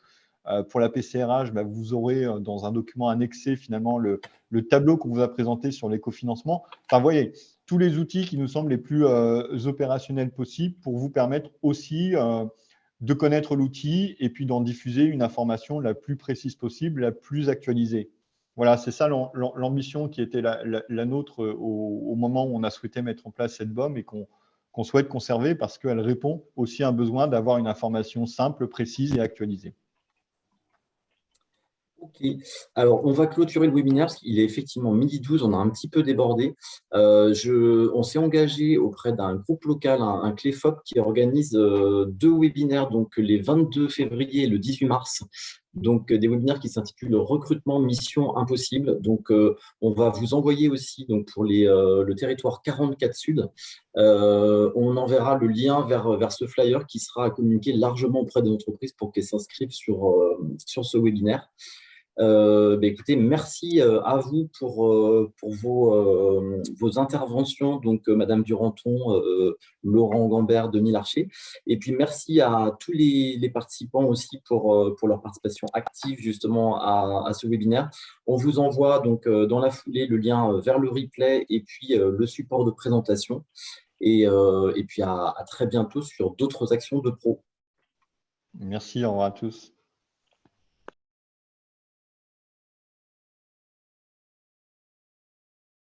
Pour la PCRH, vous aurez dans un document annexé finalement le tableau qu'on vous a présenté sur l'écofinancement. Enfin, vous voyez, tous les outils qui nous semblent les plus opérationnels possibles pour vous permettre aussi de connaître l'outil et puis d'en diffuser une information la plus précise possible, la plus actualisée. Voilà, c'est ça l'ambition qui était la nôtre au moment où on a souhaité mettre en place cette BOM et qu'on souhaite conserver parce qu'elle répond aussi à un besoin d'avoir une information simple, précise et actualisée. Ok, alors on va clôturer le webinaire parce qu'il est effectivement 12h, on a un petit peu débordé. On s'est engagé auprès d'un groupe local, un CLEFOP, qui organise 2 webinaires, donc les 22 février et le 18 mars. Donc des webinaires qui s'intitulent Recrutement, mission impossible. Donc on va vous envoyer aussi donc, pour le territoire 44 Sud. On enverra le lien vers ce flyer qui sera communiqué largement auprès des entreprises pour qu'elles s'inscrivent sur ce webinaire. Écoutez, merci à vous pour vos interventions, donc Madame Duranton, Laurent Gambert, Denis Larcher. Et puis merci à tous les participants aussi pour leur participation active justement à ce webinaire. On vous envoie donc dans la foulée le lien vers le replay et puis le support de présentation. Et puis à très bientôt sur d'autres actions de pro. Merci, au revoir à tous.